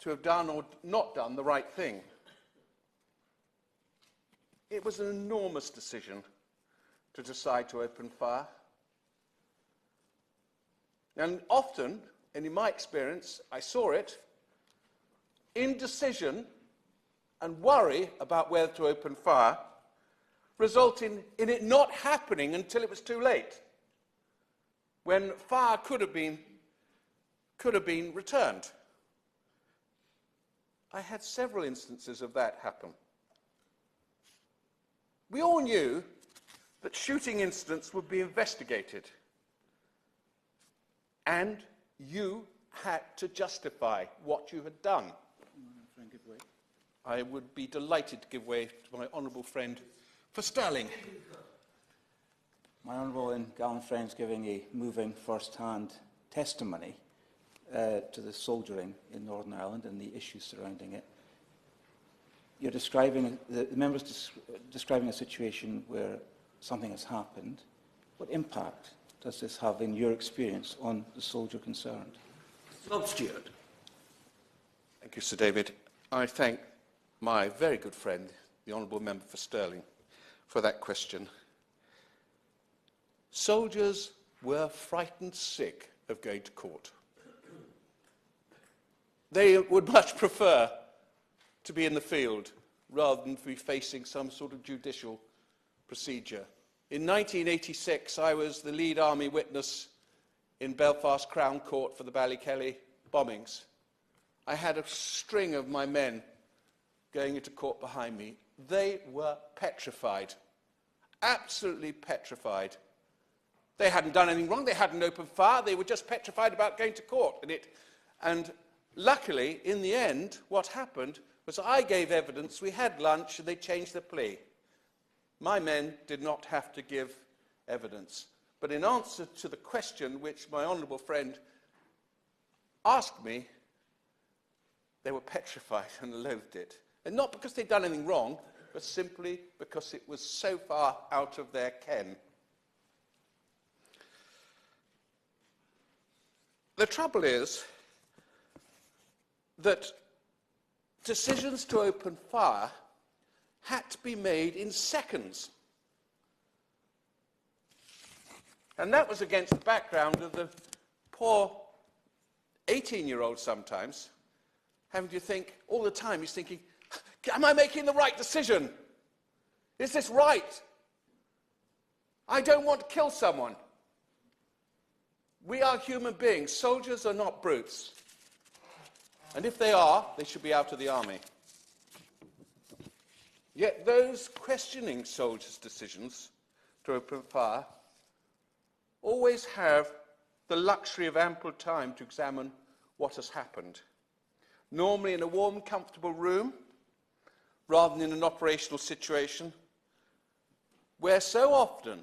to have done or not done the right thing. It was an enormous decision to decide to open fire. And often, and in my experience, I saw it, indecision and worry about whether to open fire resulting in it not happening until it was too late, when fire could have been returned. I had several instances of that happen. We all knew that shooting incidents would be investigated, and you had to justify what you had done. I would be delighted to give way to my honourable friend, for Stirling. My honourable and gallant friends giving a moving first-hand testimony to the soldiering in Northern Ireland and the issues surrounding it. You're describing, the members describing a situation where something has happened. What impact does this have, in your experience, on the soldier concerned? Rob Stewart. Thank you, Sir David. I thank my very good friend, the Honourable Member for Stirling, for that question. Soldiers were frightened sick of going to court. They would much prefer to be in the field rather than be facing some sort of judicial procedure. In 1986, I was the lead army witness in Belfast Crown Court for the Ballykelly bombings. I had a string of my men going into court behind me. They were petrified, absolutely petrified. They hadn't done anything wrong, they hadn't opened fire, they were just petrified about going to court. And luckily, in the end, what happened was I gave evidence, we had lunch, and they changed the plea. My men did not have to give evidence. But in answer to the question which my honourable friend asked me, they were petrified and loathed it. And not because they'd done anything wrong, but simply because it was so far out of their ken. The trouble is that decisions to open fire had to be made in seconds. And that was against the background of the poor 18-year-old sometimes having to think all the time, he's thinking, am I making the right decision? Is this right? I don't want to kill someone. We are human beings. Soldiers are not brutes. And if they are, they should be out of the army. Yet those questioning soldiers' decisions to open fire always have the luxury of ample time to examine what has happened. Normally in a warm, comfortable room, rather than in an operational situation, where so often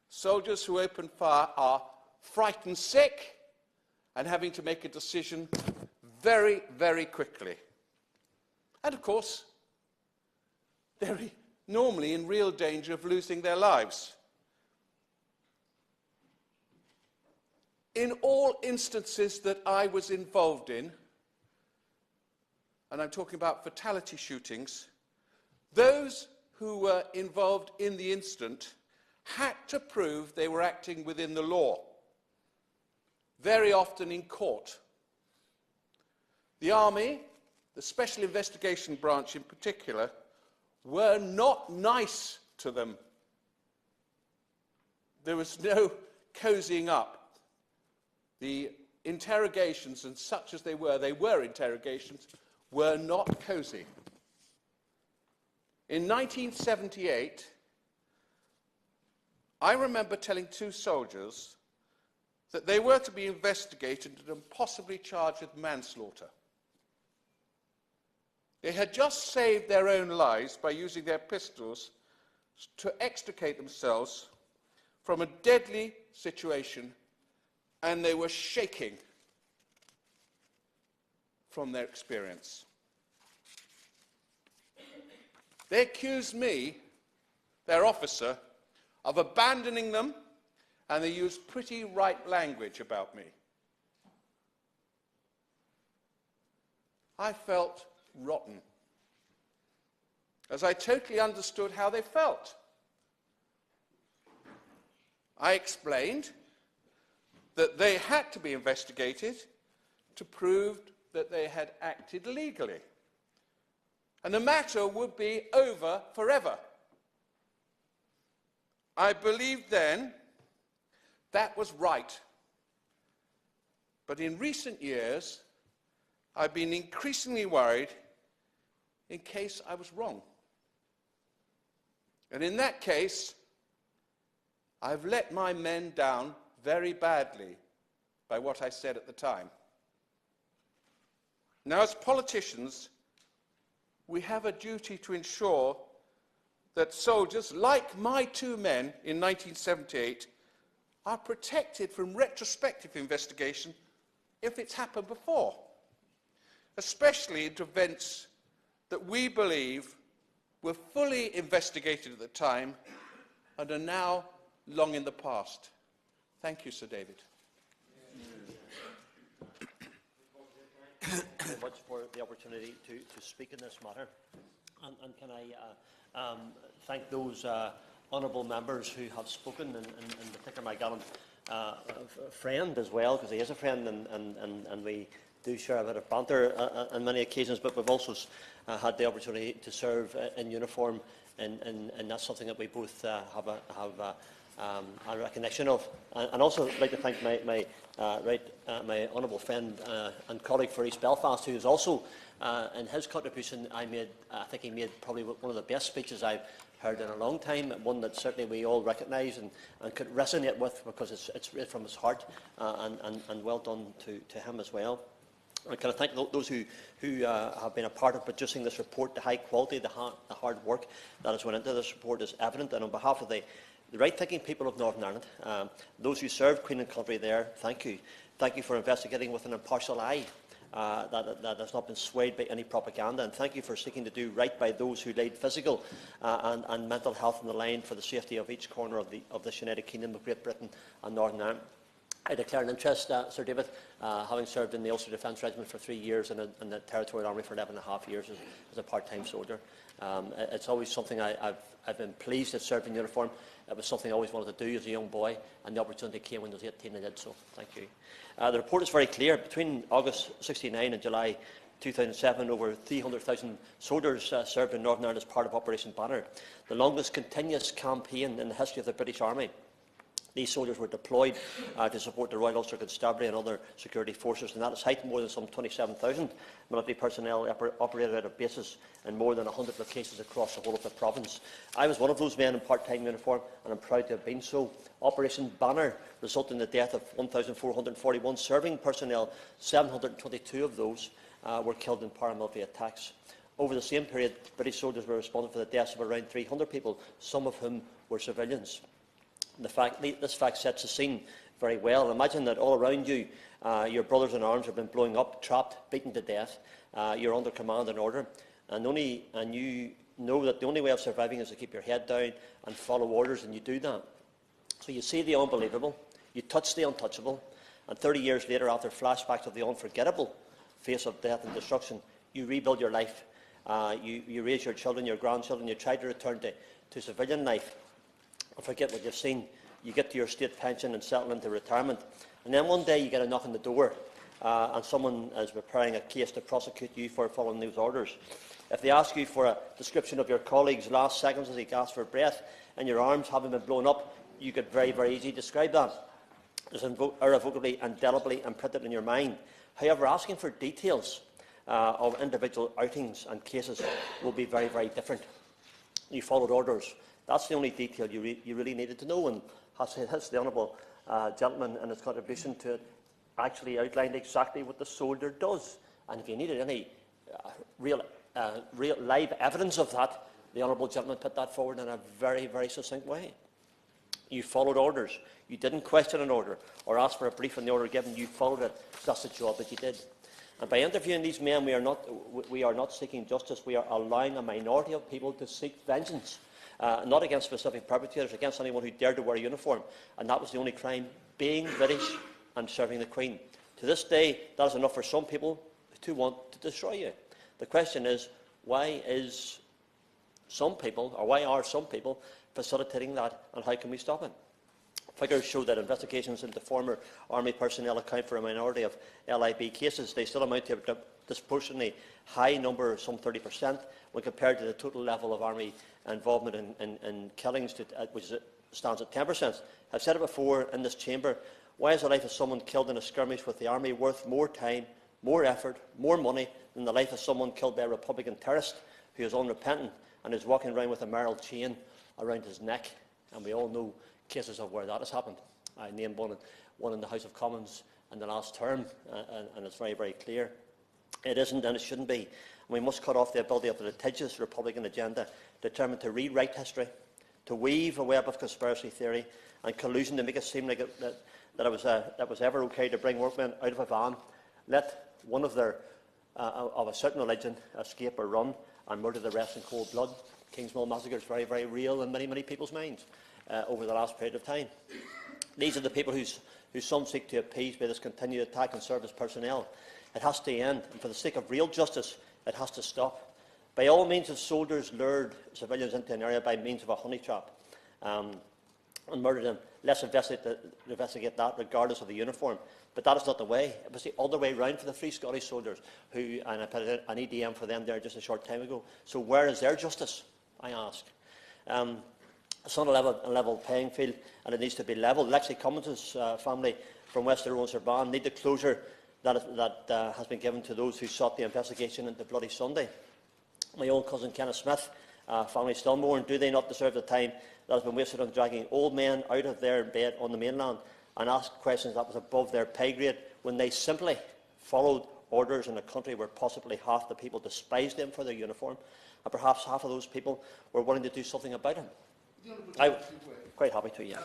soldiers who open fire are frightened sick and having to make a decision very, very quickly. And of course, they're normally in real danger of losing their lives. In all instances that I was involved in, and I'm talking about fatality shootings, those who were involved in the incident had to prove they were acting within the law, very often in court. The Army, the Special Investigation Branch in particular, were not nice to them. There was no cozying up. The interrogations, and such as they were interrogations, were not cosy. In 1978, I remember telling two soldiers that they were to be investigated and possibly charged with manslaughter. They had just saved their own lives by using their pistols to extricate themselves from a deadly situation, and they were shaking from their experience. They accused me, their officer, of abandoning them, and they used pretty right language about me. I felt rotten, as I totally understood how they felt. I explained that they had to be investigated to prove that they had acted legally, and the matter would be over forever. I believed then that was right. But in recent years, I've been increasingly worried in case I was wrong. And in that case, I've let my men down very badly by what I said at the time. Now, as politicians, we have a duty to ensure that soldiers, like my two men in 1978, are protected from retrospective investigation if it's happened before, especially into events that we believe were fully investigated at the time and are now long in the past. Thank you, Sir David. Thank you very much for the opportunity to speak in this matter. And can I thank those honourable members who have spoken, and in particular my gallant friend as well, because he is a friend, and we do share a bit of banter on many occasions, but we've also had the opportunity to serve in uniform, and that's something that we both have a recognition of. And also I'd like to thank my honourable friend and colleague for East Belfast, who is also, in his contribution, I think he made probably one of the best speeches I've heard in a long time, one that certainly we all recognise and could resonate with, because it's right from his heart, and well done to him as well. I can thank those who have been a part of producing this report. The high quality, the hard work that has went into this report is evident, and on behalf of the right-thinking people of Northern Ireland, those who serve Queen and Country there, thank you. Thank you for investigating with an impartial eye that has not been swayed by any propaganda, and thank you for seeking to do right by those who laid physical and mental health on the line for the safety of each corner of this United Kingdom of Great Britain and Northern Ireland. I declare an interest, Sir David, having served in the Ulster Defence Regiment for 3 years and in the Territorial Army for 11.5 years as a part-time soldier. It's always something I've been pleased to serve in uniform. It was something I always wanted to do as a young boy, and the opportunity came when I was 18 and I did so. Thank you. The report is very clear. Between August 1969 and July 2007, over 300,000 soldiers served in Northern Ireland as part of Operation Banner, the longest continuous campaign in the history of the British Army. These soldiers were deployed to support the Royal Ulster Constabulary and other security forces, and that is height more than some 27,000 military personnel operated out of bases in more than 100 locations across the whole of the province. I was one of those men in part-time uniform, and I'm proud to have been so. Operation Banner resulted in the death of 1,441 serving personnel. 722 of those were killed in paramilitary attacks. Over the same period, British soldiers were responsible for the deaths of around 300 people, some of whom were civilians. This fact sets the scene very well. Imagine that all around you, your brothers in arms have been blowing up, trapped, beaten to death. You're under command and order, and you know that the only way of surviving is to keep your head down and follow orders, and you do that. So you see the unbelievable, you touch the untouchable, and 30 years later, after flashbacks of the unforgettable face of death and destruction, you rebuild your life. You raise your children, your grandchildren, you try to return to civilian life. Forget what you've seen. You get to your state pension and settle into retirement, and then one day you get a knock on the door, and someone is preparing a case to prosecute you for following those orders. If they ask you for a description of your colleague's last seconds as he gasped for breath and your arms having been blown up, you could very, very easily describe that. It's irrevocably and indelibly imprinted in your mind. However, asking for details of individual outings and cases will be very, very different. You followed orders. That's the only detail you really needed to know, and as the honourable gentleman in his contribution to it actually outlined exactly what the soldier does. And if you needed any real live evidence of that, the honourable gentleman put that forward in a very, very succinct way. You followed orders. You didn't question an order or ask for a brief on the order given. You followed it. That's the job that you did. And by interviewing these men, we are not seeking justice. We are allowing a minority of people to seek vengeance. Not against specific perpetrators, against anyone who dared to wear a uniform. And that was the only crime, being British and serving the Queen. To this day, that is enough for some people to want to destroy you. The question is, why are some people facilitating that, and how can we stop it? Figures show that investigations into former Army personnel account for a minority of LIB cases. They still amount to a disproportionately high number, some 30%, when compared to the total level of Army involvement in killings, which stands at 10%. I've said it before in this chamber, why is the life of someone killed in a skirmish with the Army worth more time, more effort, more money than the life of someone killed by a Republican terrorist who is unrepentant and is walking around with a Merrill chain around his neck? And we all know cases of where that has happened. I named one in the House of Commons in the last term, and it's very, very clear. It isn't, and it shouldn't be. We must cut off the ability of the litigious Republican agenda determined to rewrite history, to weave a web of conspiracy theory and collusion to make it seem like that it was ever okay to bring workmen out of a van, let one of a certain religion escape or run, and murder the rest in cold blood. Kingsmill massacre is very, very real in many, many people's minds over the last period of time. These are the people who some seek to appease by this continued attack on service personnel. It has to end, and for the sake of real justice, it has to stop. By all means, if soldiers lured civilians into an area by means of a honey trap and murdered them, let's investigate that regardless of the uniform. But that is not the way. It was the other way round for the Free Scottish soldiers, and I put an EDM for them there just a short time ago. So where is their justice, I ask? It's not a level playing field, and it needs to be level. Lexi Cummins' family from West Tyrone and Serban need the closure that has been given to those who sought the investigation into Bloody Sunday. My own cousin Kenneth Smith, family still mourn. Do they not deserve the time that has been wasted on dragging old men out of their bed on the mainland and ask questions that was above their pay grade when they simply followed orders in a country where possibly half the people despised them for their uniform, and perhaps half of those people were willing to do something about it? I'm quite happy to, yeah.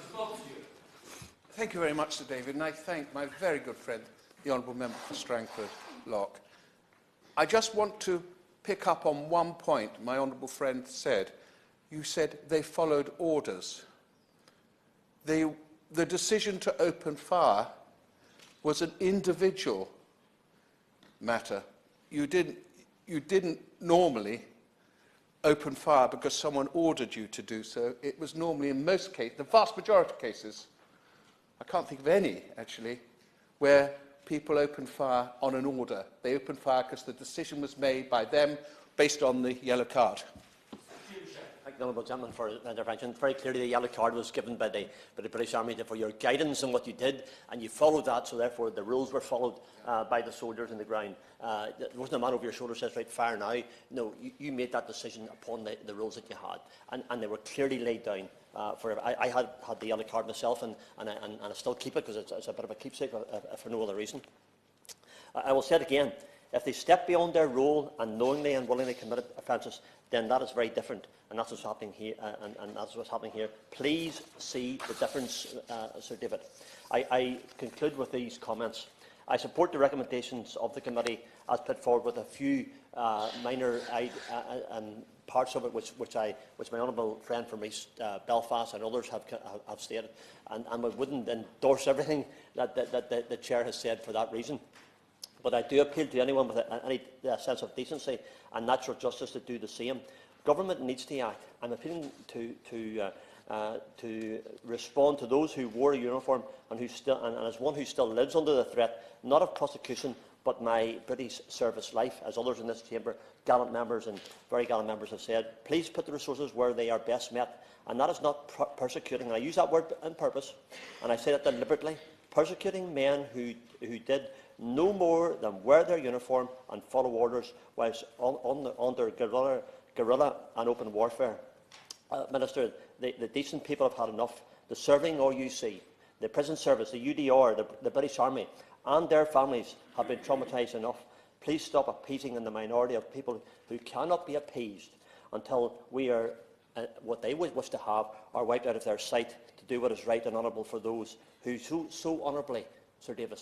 Thank you very much, Sir David, and I thank my very good friend, the Honourable Member for Strangford Loch. I just want to pick up on one point my honourable friend said. You said they followed orders. The decision to open fire was an individual matter. You didn't normally open fire because someone ordered you to do so. It was normally, in most cases, the vast majority of cases, I can't think of any, actually, where people opened fire on an order. They opened fire because the decision was made by them based on the yellow card. Thank the honourable gentleman for the intervention. Very clearly, the yellow card was given by the British Army for your guidance on what you did, and you followed that, so therefore the rules were followed by the soldiers on the ground. There wasn't a man over your shoulder who says, right, fire now. No, you made that decision upon the rules that you had, and they were clearly laid down. I had the yellow card myself, and I still keep it because it's a bit of a keepsake for no other reason. I will say it again. If they step beyond their role and knowingly and willingly committed offences, then that is very different, and that's what's happening here. And that's what's happening here. Please see the difference, Sir David. I conclude with these comments. I support the recommendations of the committee as put forward, with a few minor parts of it which my honourable friend from East Belfast and others have stated, and we wouldn't endorse everything that the chair has said for that reason. But I do appeal to anyone with any sense of decency and natural justice to do the same. Government needs to act. I'm appealing to respond to those who wore a uniform and as one who still lives under the threat, not of prosecution, but my British service life, as others in this chamber, gallant members and very gallant members have said. Please put the resources where they are best met, and that is not persecuting. And I use that word on purpose, and I say that deliberately. Persecuting men who did no more than wear their uniform and follow orders whilst under guerrilla and open warfare. Minister, the decent people have had enough. The serving RUC, the prison service, the UDR, the British Army and their families have been traumatised enough. Please stop appeasing in the minority of people who cannot be appeased until we are, what they would wish to have, are wiped out of their sight to do what is right and honourable for those who so honourably, Sir David,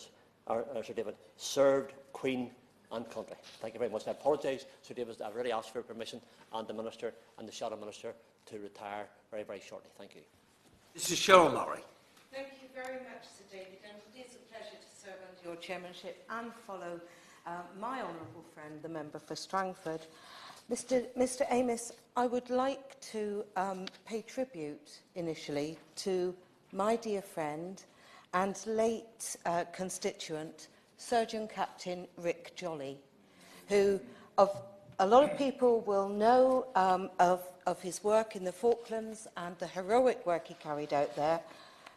served Queen and country. Thank you very much. I apologise, Sir David. I've already asked for permission, and the Minister and the Shadow Minister to retire very, very shortly. Thank you. This is Cheryl Murray. Thank you very much, Sir David, and it is a pleasure to serve under your chairmanship and follow my honourable friend, the member for Strangford. Mr Amos, I would like to pay tribute initially to my dear friend and late constituent, Surgeon Captain Rick Jolly, who a lot of people will know of his work in the Falklands and the heroic work he carried out there,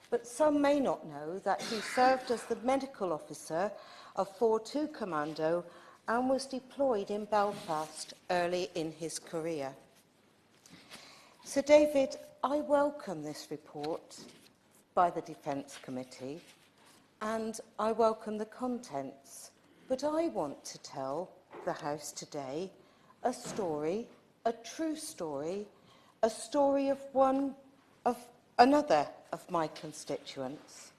but some may not know that he served as the medical officer of 4-2 Commando and was deployed in Belfast early in his career. Sir David, I welcome this report by the Defence Committee, and I welcome the contents, but I want to tell the House today a story, a true story, a story of another of my constituents.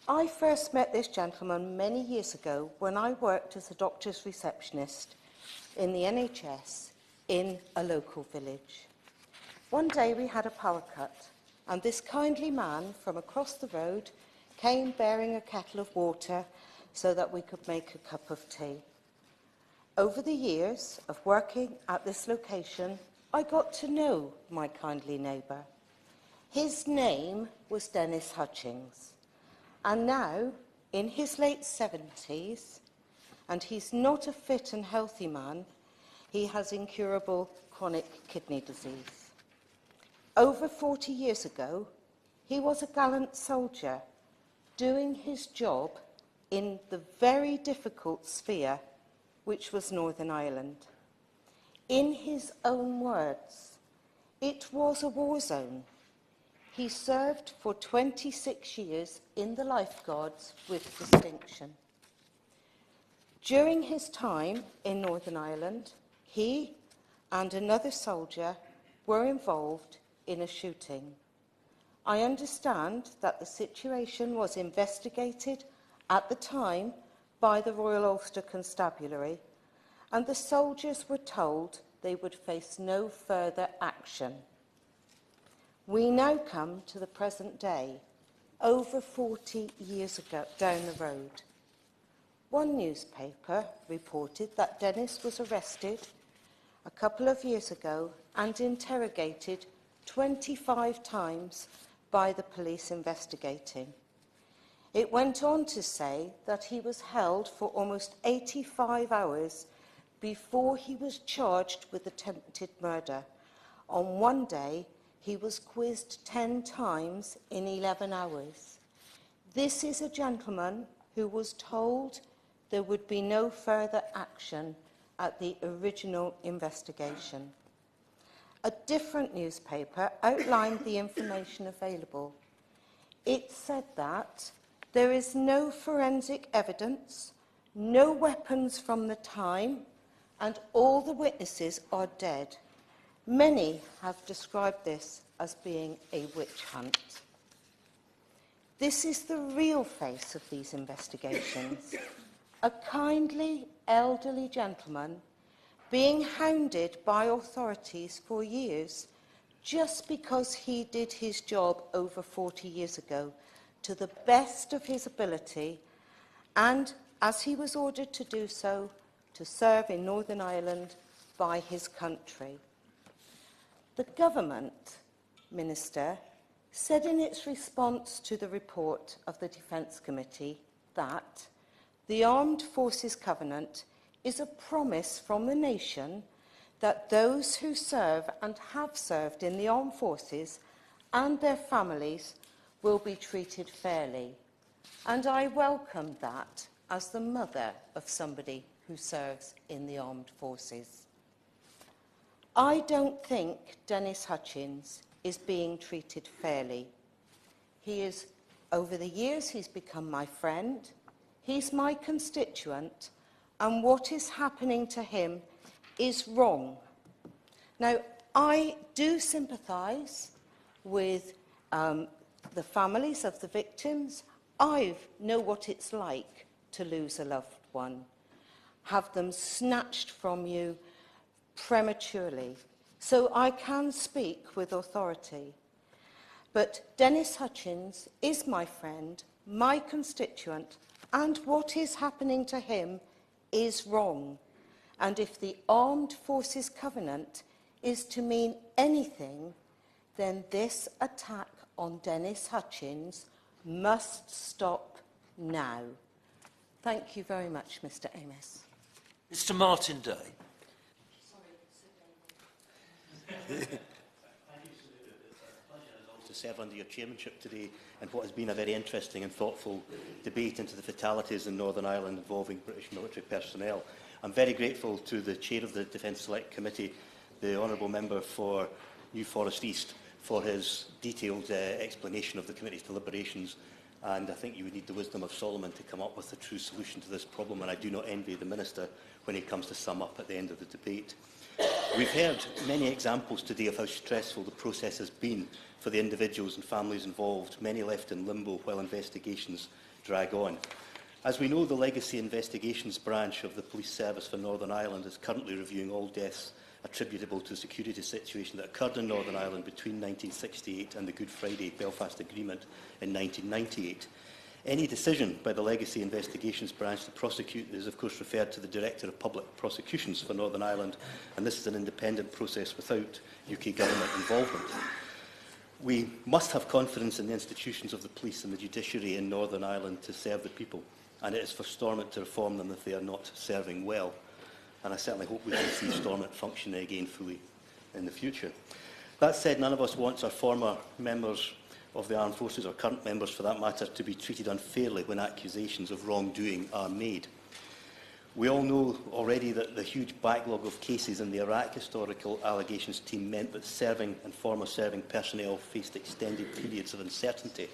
I first met this gentleman many years ago when I worked as a doctor's receptionist in the NHS in a local village. One day we had a power cut, and this kindly man from across the road came bearing a kettle of water so that we could make a cup of tea. Over the years of working at this location, I got to know my kindly neighbour. His name was Dennis Hutchings, and now, in his late 70s, and he's not a fit and healthy man, he has incurable chronic kidney disease. Over 40 years ago, he was a gallant soldier doing his job in the very difficult sphere which was Northern Ireland. In his own words, it was a war zone. He served for 26 years in the Lifeguards with distinction. During his time in Northern Ireland, he and another soldier were involved in a shooting. I understand that the situation was investigated at the time by the Royal Ulster Constabulary, and the soldiers were told they would face no further action. We now come to the present day, over 40 years ago, down the road. One newspaper reported that Dennis was arrested a couple of years ago and interrogated 25 times by the police investigating. It went on to say that he was held for almost 85 hours before he was charged with attempted murder. On one day, he was quizzed 10 times in 11 hours. This is a gentleman who was told there would be no further action at the original investigation. A different newspaper outlined the information available. It said that there is no forensic evidence, no weapons from the time, and all the witnesses are dead. Many have described this as being a witch hunt. This is the real face of these investigations. A kindly, elderly gentleman being hounded by authorities for years just because he did his job over 40 years ago to the best of his ability, and as he was ordered to do so, to serve in Northern Ireland by his country. The government, Minister, said in its response to the report of the Defence Committee that the Armed Forces Covenant is a promise from the nation that those who serve and have served in the armed forces and their families will be treated fairly. And I welcome that as the mother of somebody who serves in the armed forces. I don't think Dennis Hutchings is being treated fairly. Over the years, he's become my friend, he's my constituent, and what is happening to him is wrong. Now, I do sympathise with the families of the victims. I know what it's like to lose a loved one, have them snatched from you prematurely. So I can speak with authority. But Dennis Hutchings is my friend, my constituent, and what is happening to him is wrong. And if the Armed Forces Covenant is to mean anything, then this attack on Dennis Hutchings must stop now. Thank you very much, Mr. Amos. Mr. Martin Day. To serve under your chairmanship today in what has been a very interesting and thoughtful debate into the fatalities in Northern Ireland involving British military personnel. I'm very grateful to the Chair of the Defence Select Committee, the Honourable Member for New Forest East, for his detailed explanation of the Committee's deliberations and I think you would need the wisdom of Solomon to come up with a true solution to this problem, and I do not envy the Minister when he comes to sum up at the end of the debate. We've heard many examples today of how stressful the process has been for the individuals and families involved, many left in limbo while investigations drag on. As we know, the Legacy Investigations branch of the Police Service for Northern Ireland is currently reviewing all deaths attributable to the security situation that occurred in Northern Ireland between 1968 and the Good Friday Belfast Agreement in 1998. Any decision by the Legacy Investigations branch to prosecute is, of course, referred to the Director of Public Prosecutions for Northern Ireland, and this is an independent process without UK government involvement. We must have confidence in the institutions of the police and the judiciary in Northern Ireland to serve the people, and it is for Stormont to reform them if they are not serving well. And I certainly hope we can see Stormont functioning again fully in the future. That said, none of us wants our former members of the armed forces, or current members for that matter, to be treated unfairly when accusations of wrongdoing are made. We all know already that the huge backlog of cases in the Iraq Historical Allegations team meant that serving and former serving personnel faced extended periods of uncertainty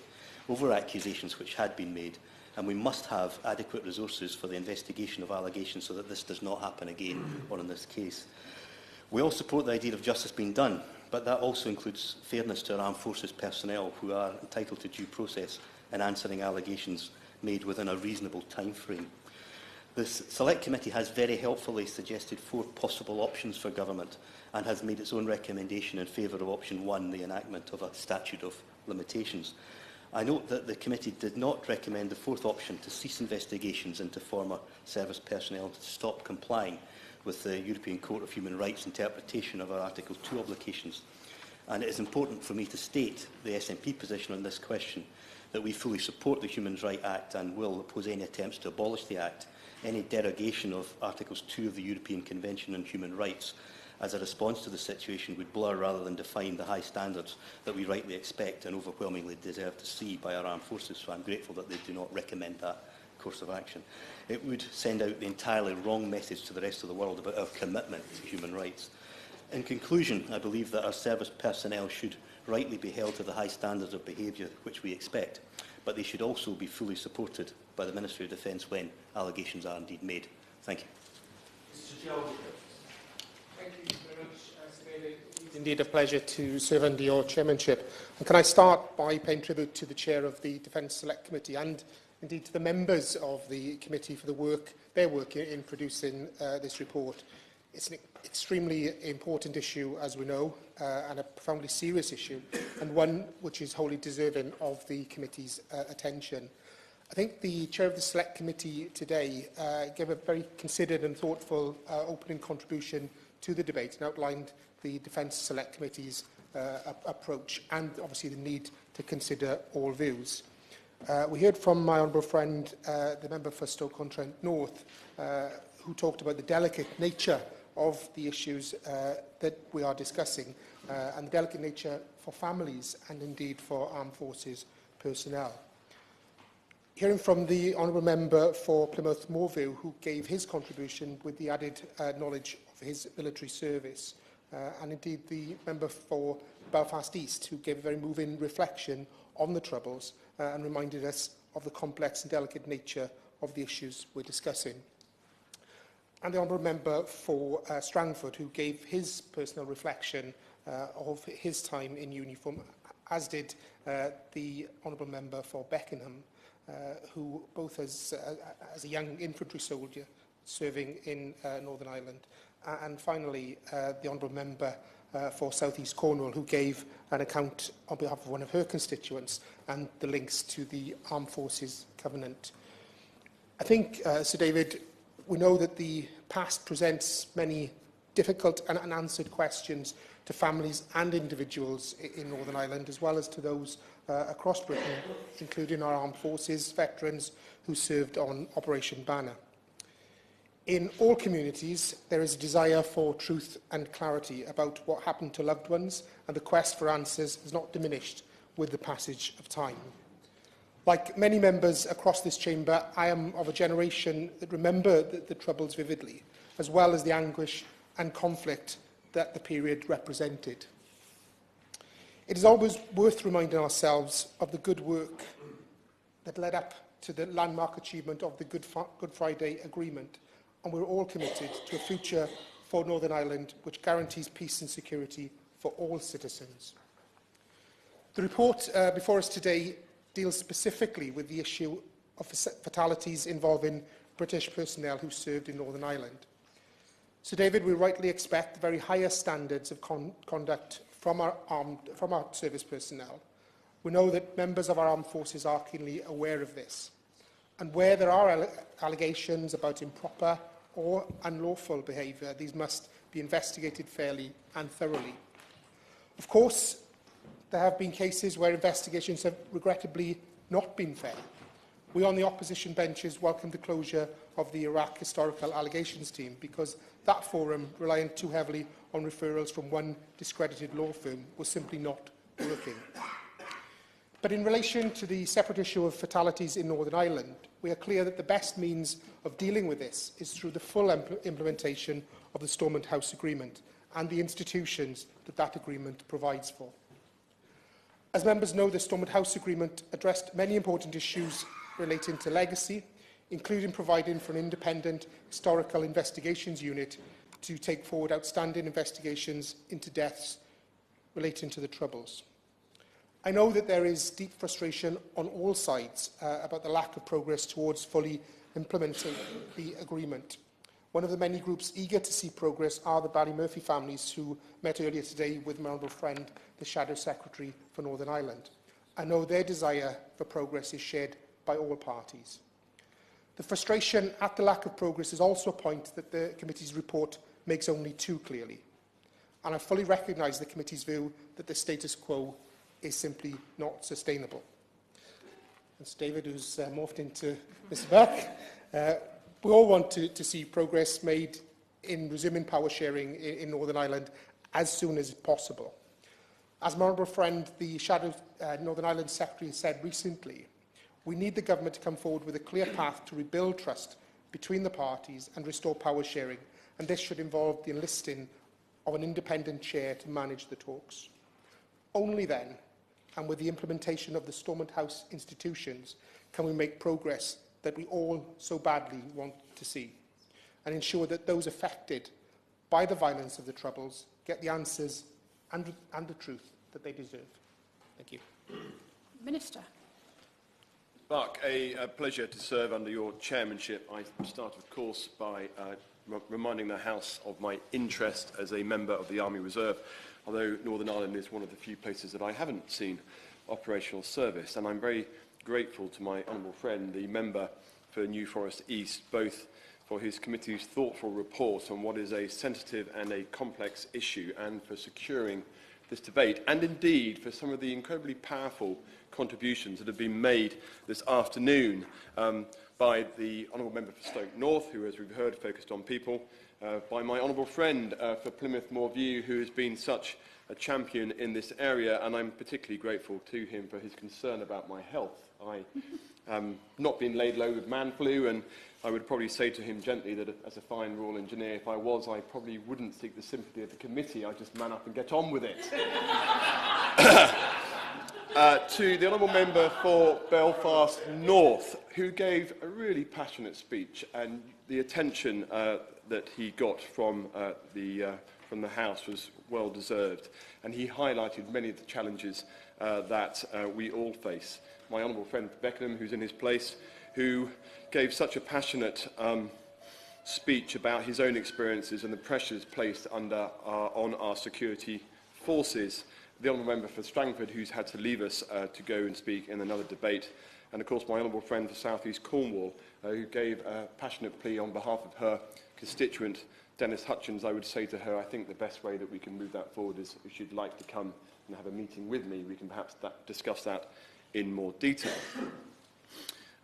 over accusations which had been made, and we must have adequate resources for the investigation of allegations so that this does not happen again, or in this case. We all support the idea of justice being done, but that also includes fairness to our armed forces personnel who are entitled to due process in answering allegations made within a reasonable time frame. This Select Committee has very helpfully suggested 4 possible options for government and has made its own recommendation in favour of option 1, the enactment of a statute of limitations. I note that the committee did not recommend the 4th option, to cease investigations into former service personnel and to stop complying with the European Court of Human Rights interpretation of our Article 2 obligations. And it is important for me to state the SNP position on this question, that we fully support the Human Rights Act and will oppose any attempts to abolish the Act. Any derogation of Articles 2 of the European Convention on Human Rights as a response to the situation would blur rather than define the high standards that we rightly expect and overwhelmingly deserve to see by our armed forces. So I'm grateful that they do not recommend that course of action. It would send out the entirely wrong message to the rest of the world about our commitment to human rights. In conclusion, I believe that our service personnel should rightly be held to the high standards of behaviour which we expect, but they should also be fully supported by the Ministry of Defence when allegations are indeed made. Thank you. Thank you very much, Sir David. It's indeed a pleasure to serve under your chairmanship. And can I start by paying tribute to the Chair of the Defence Select Committee and indeed to the members of the committee for their work in producing this report. It's an extremely important issue, as we know, and a profoundly serious issue, and one which is wholly deserving of the committee's attention. I think the Chair of the Select Committee today gave a very considered and thoughtful opening contribution to the debate and outlined the Defence Select Committee's approach and obviously the need to consider all views. We heard from my honourable friend, the member for Stoke-on-Trent North, who talked about the delicate nature of the issues that we are discussing and the delicate nature for families and indeed for armed forces personnel. Hearing from the honourable member for Plymouth Moorview, who gave his contribution with the added knowledge of his military service, and indeed the member for Belfast East, who gave a very moving reflection on the Troubles and reminded us of the complex and delicate nature of the issues we're discussing. And the honourable member for Strangford, who gave his personal reflection of his time in uniform, as did the honourable member for Beckenham, who both as a young infantry soldier serving in Northern Ireland, and finally the honourable member for South East Cornwall, who gave an account on behalf of one of her constituents and the links to the Armed Forces Covenant. I think, Sir David, we know that the past presents many difficult and unanswered questions to families and individuals in Northern Ireland, as well as to those across Britain, including our armed forces veterans who served on Operation Banner. In all communities, there is a desire for truth and clarity about what happened to loved ones, and the quest for answers has not diminished with the passage of time. Like many members across this chamber, I am of a generation that remember the Troubles vividly, as well as the anguish and conflict that the period represented. It is always worth reminding ourselves of the good work that led up to the landmark achievement of the Good Friday Agreement, and we're all committed to a future for Northern Ireland which guarantees peace and security for all citizens. The report before us today deals specifically with the issue of fatalities involving British personnel who served in Northern Ireland. So, David, we rightly expect the very highest standards of conduct from our service personnel. We know that members of our armed forces are keenly aware of this. And where there are allegations about improper or unlawful behaviour, these must be investigated fairly and thoroughly. Of course, there have been cases where investigations have regrettably not been fair. We on the opposition benches welcome the closure of the Iraq Historical Allegations Team because that forum, relying too heavily on referrals from one discredited law firm, was simply not working. But in relation to the separate issue of fatalities in Northern Ireland, we are clear that the best means of dealing with this is through the full implementation of the Stormont House Agreement and the institutions that that agreement provides for. As members know, the Stormont House Agreement addressed many important issues relating to legacy, including providing for an independent historical investigations unit to take forward outstanding investigations into deaths relating to the Troubles. I know that there is deep frustration on all sides about the lack of progress towards fully implementing the agreement. One of the many groups eager to see progress are the Barry Murphy families, who met earlier today with my honourable friend, the Shadow Secretary for Northern Ireland. I know their desire for progress is shared by all parties. The frustration at the lack of progress is also a point that the committee's report makes only too clearly. And I fully recognise the committee's view that the status quo is simply not sustainable. As David, who's morphed into Mr. Burke, we all want to see progress made in resuming power sharing in Northern Ireland as soon as possible. As my honourable friend, the Shadow Northern Ireland Secretary, said recently, we need the government to come forward with a clear path to rebuild trust between the parties and restore power sharing, and this should involve the enlisting of an independent chair to manage the talks. Only then, and with the implementation of the Stormont House institutions, can we make progress that we all so badly want to see, and ensure that those affected by the violence of the Troubles get the answers and the truth that they deserve. Thank you. Minister. Mark, a pleasure to serve under your chairmanship. I start, of course, by reminding the House of my interest as a member of the Army Reserve, although Northern Ireland is one of the few places that I haven't seen operational service. And I'm very grateful to my honourable friend, the member for New Forest East, both for his committee's thoughtful report on what is a sensitive and a complex issue, and for securing this debate, and indeed for some of the incredibly powerful contributions that have been made this afternoon by the honourable member for Stoke North, who, as we've heard, focused on people, by my honourable friend for Plymouth Moorview, who has been such a champion in this area, and I'm particularly grateful to him for his concern about my health. I not been laid low with man flu, and I would probably say to him gently that as a fine Royal Engineer, if I was, I probably wouldn't seek the sympathy of the committee. I'd just man up and get on with it. To the honourable member for Belfast North, who gave a really passionate speech, and the attention that he got from the House was well deserved, and he highlighted many of the challenges that we all face. My honourable friend Beckenham, who's in his place, who gave such a passionate speech about his own experiences and the pressures placed on our security forces. The honourable member for Strangford, who's had to leave us to go and speak in another debate, and of course my honourable friend for South East Cornwall, who gave a passionate plea on behalf of her constituent, Dennis Hutchins. I would say to her, I think the best way that we can move that forward is, if she'd like to come and have a meeting with me, we can perhaps discuss that in more detail.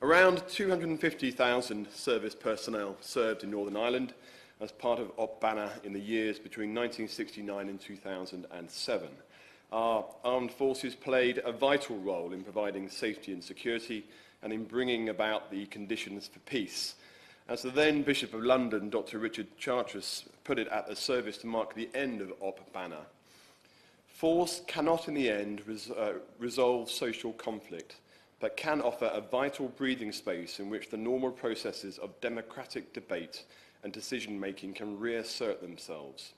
Around 250,000 service personnel served in Northern Ireland as part of Op Banner in the years between 1969 and 2007. Our armed forces played a vital role in providing safety and security and in bringing about the conditions for peace. As the then Bishop of London, Dr. Richard Charteris, put it at the service to mark the end of Op Banner, force cannot in the end resolve social conflict, but can offer a vital breathing space in which the normal processes of democratic debate and decision-making can reassert themselves.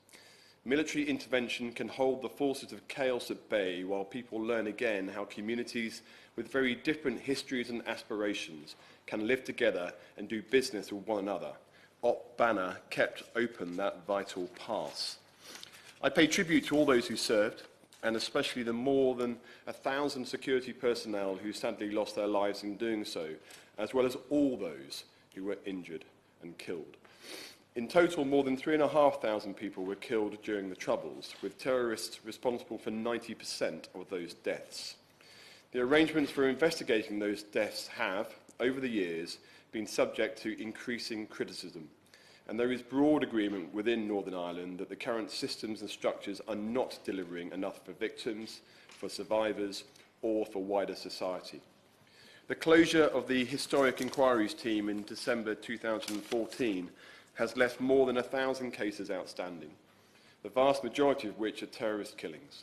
Military intervention can hold the forces of chaos at bay while people learn again how communities with very different histories and aspirations can live together and do business with one another. Op Banner kept open that vital pass. I pay tribute to all those who served, and especially the more than 1,000 security personnel who sadly lost their lives in doing so, as well as all those who were injured and killed. In total, more than 3,500 people were killed during the Troubles, with terrorists responsible for 90% of those deaths. The arrangements for investigating those deaths have, over the years, been subject to increasing criticism, and there is broad agreement within Northern Ireland that the current systems and structures are not delivering enough for victims, for survivors, or for wider society. The closure of the Historic Inquiries team in December 2014 has left more than 1,000 cases outstanding, the vast majority of which are terrorist killings.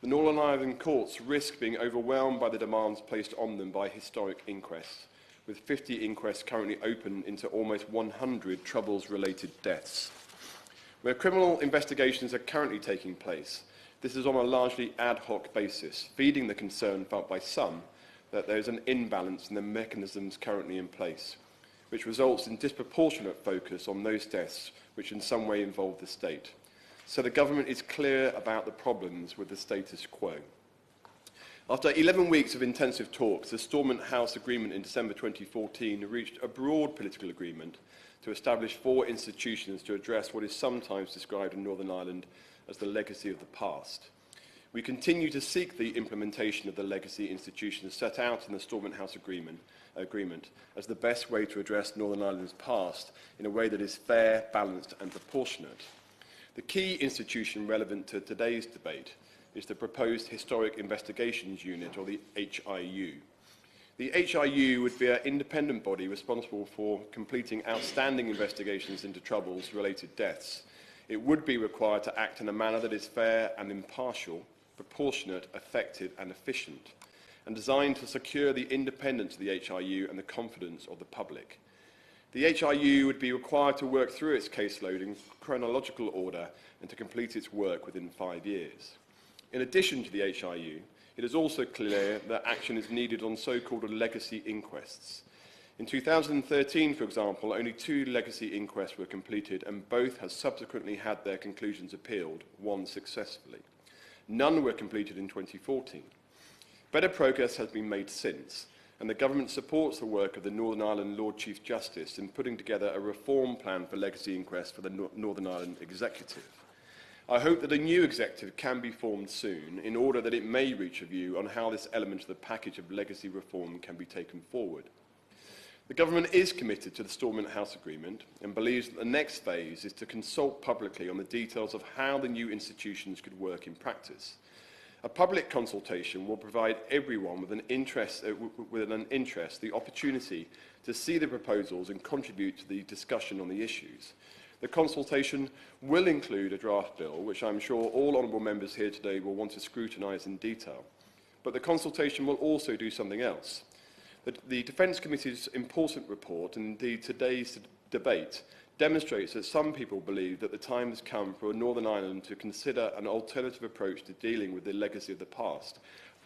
The Northern Ireland courts risk being overwhelmed by the demands placed on them by historic inquests, with 50 inquests currently open into almost 100 Troubles-related deaths. Where criminal investigations are currently taking place, this is on a largely ad hoc basis, feeding the concern felt by some that there is an imbalance in the mechanisms currently in place, which results in disproportionate focus on those deaths which in some way involve the state. So the government is clear about the problems with the status quo. After 11 weeks of intensive talks, the Stormont House Agreement in December 2014 reached a broad political agreement to establish 4 institutions to address what is sometimes described in Northern Ireland as the legacy of the past. We continue to seek the implementation of the legacy institutions set out in the Stormont House Agreement as the best way to address Northern Ireland's past in a way that is fair, balanced and proportionate. The key institution relevant to today's debate is the proposed Historic Investigations Unit, or the HIU. The HIU would be an independent body responsible for completing outstanding investigations into Troubles-related deaths. It would be required to act in a manner that is fair and impartial, proportionate, effective and efficient, and designed to secure the independence of the HIU and the confidence of the public. The HIU would be required to work through its caseload in chronological order and to complete its work within 5 years. In addition to the HIU, it is also clear that action is needed on so-called legacy inquests. In 2013, for example, only 2 legacy inquests were completed and both have subsequently had their conclusions appealed, one successfully. None were completed in 2014. Better progress has been made since, and the government supports the work of the Northern Ireland Lord Chief Justice in putting together a reform plan for legacy inquests for the Northern Ireland Executive. I hope that a new executive can be formed soon in order that it may reach a view on how this element of the package of legacy reform can be taken forward. The government is committed to the Stormont House Agreement and believes that the next phase is to consult publicly on the details of how the new institutions could work in practice. A public consultation will provide everyone with an interest the opportunity to see the proposals and contribute to the discussion on the issues. The consultation will include a draft bill, which I'm sure all honourable members here today will want to scrutinise in detail. But the consultation will also do something else. The Defence Committee's important report, and indeed today's debate, demonstrates that some people believe that the time has come for Northern Ireland to consider an alternative approach to dealing with the legacy of the past,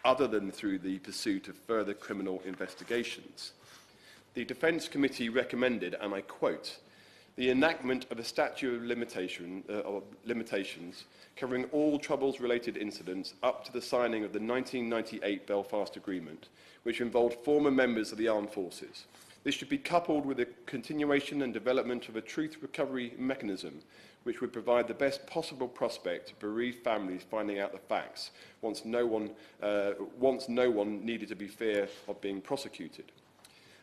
other than through the pursuit of further criminal investigations. The Defence Committee recommended, and I quote, the enactment of a statute of limitations covering all Troubles-related incidents up to the signing of the 1998 Belfast Agreement, which involved former members of the armed forces. This should be coupled with a continuation and development of a truth recovery mechanism, which would provide the best possible prospect to bereaved families finding out the facts once no one needed to be fear of being prosecuted.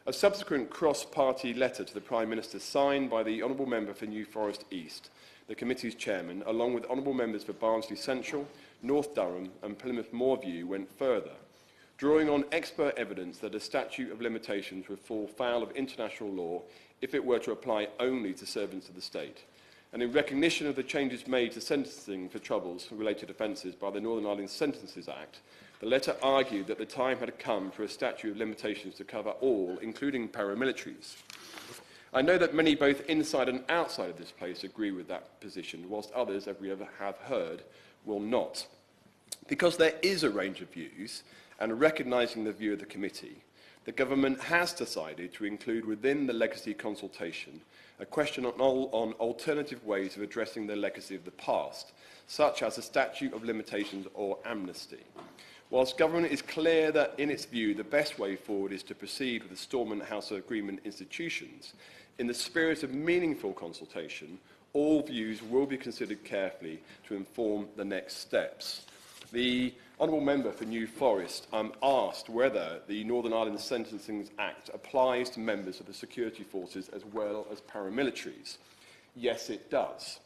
A subsequent cross-party letter to the Prime Minister signed by the Honourable Member for New Forest East, the committee's chairman, along with Honourable Members for Barnsley Central, North Durham and Plymouth Moorview, went further, drawing on expert evidence that a statute of limitations would fall foul of international law if it were to apply only to servants of the state, and in recognition of the changes made to sentencing for troubles-related offences by the Northern Ireland Sentences Act, the letter argued that the time had come for a statute of limitations to cover all, including paramilitaries. I know that many both inside and outside of this place agree with that position, whilst others, as we have heard, will not. Because there is a range of views, and recognising the view of the committee, the government has decided to include within the legacy consultation a question on alternative ways of addressing the legacy of the past, such as a statute of limitations or amnesty. Whilst government is clear that, in its view, the best way forward is to proceed with the Stormont House Agreement institutions, in the spirit of meaningful consultation, all views will be considered carefully to inform the next steps. The Honourable Member for New Forest asked whether the Northern Ireland Sentencing Act applies to members of the security forces as well as paramilitaries. Yes, it does,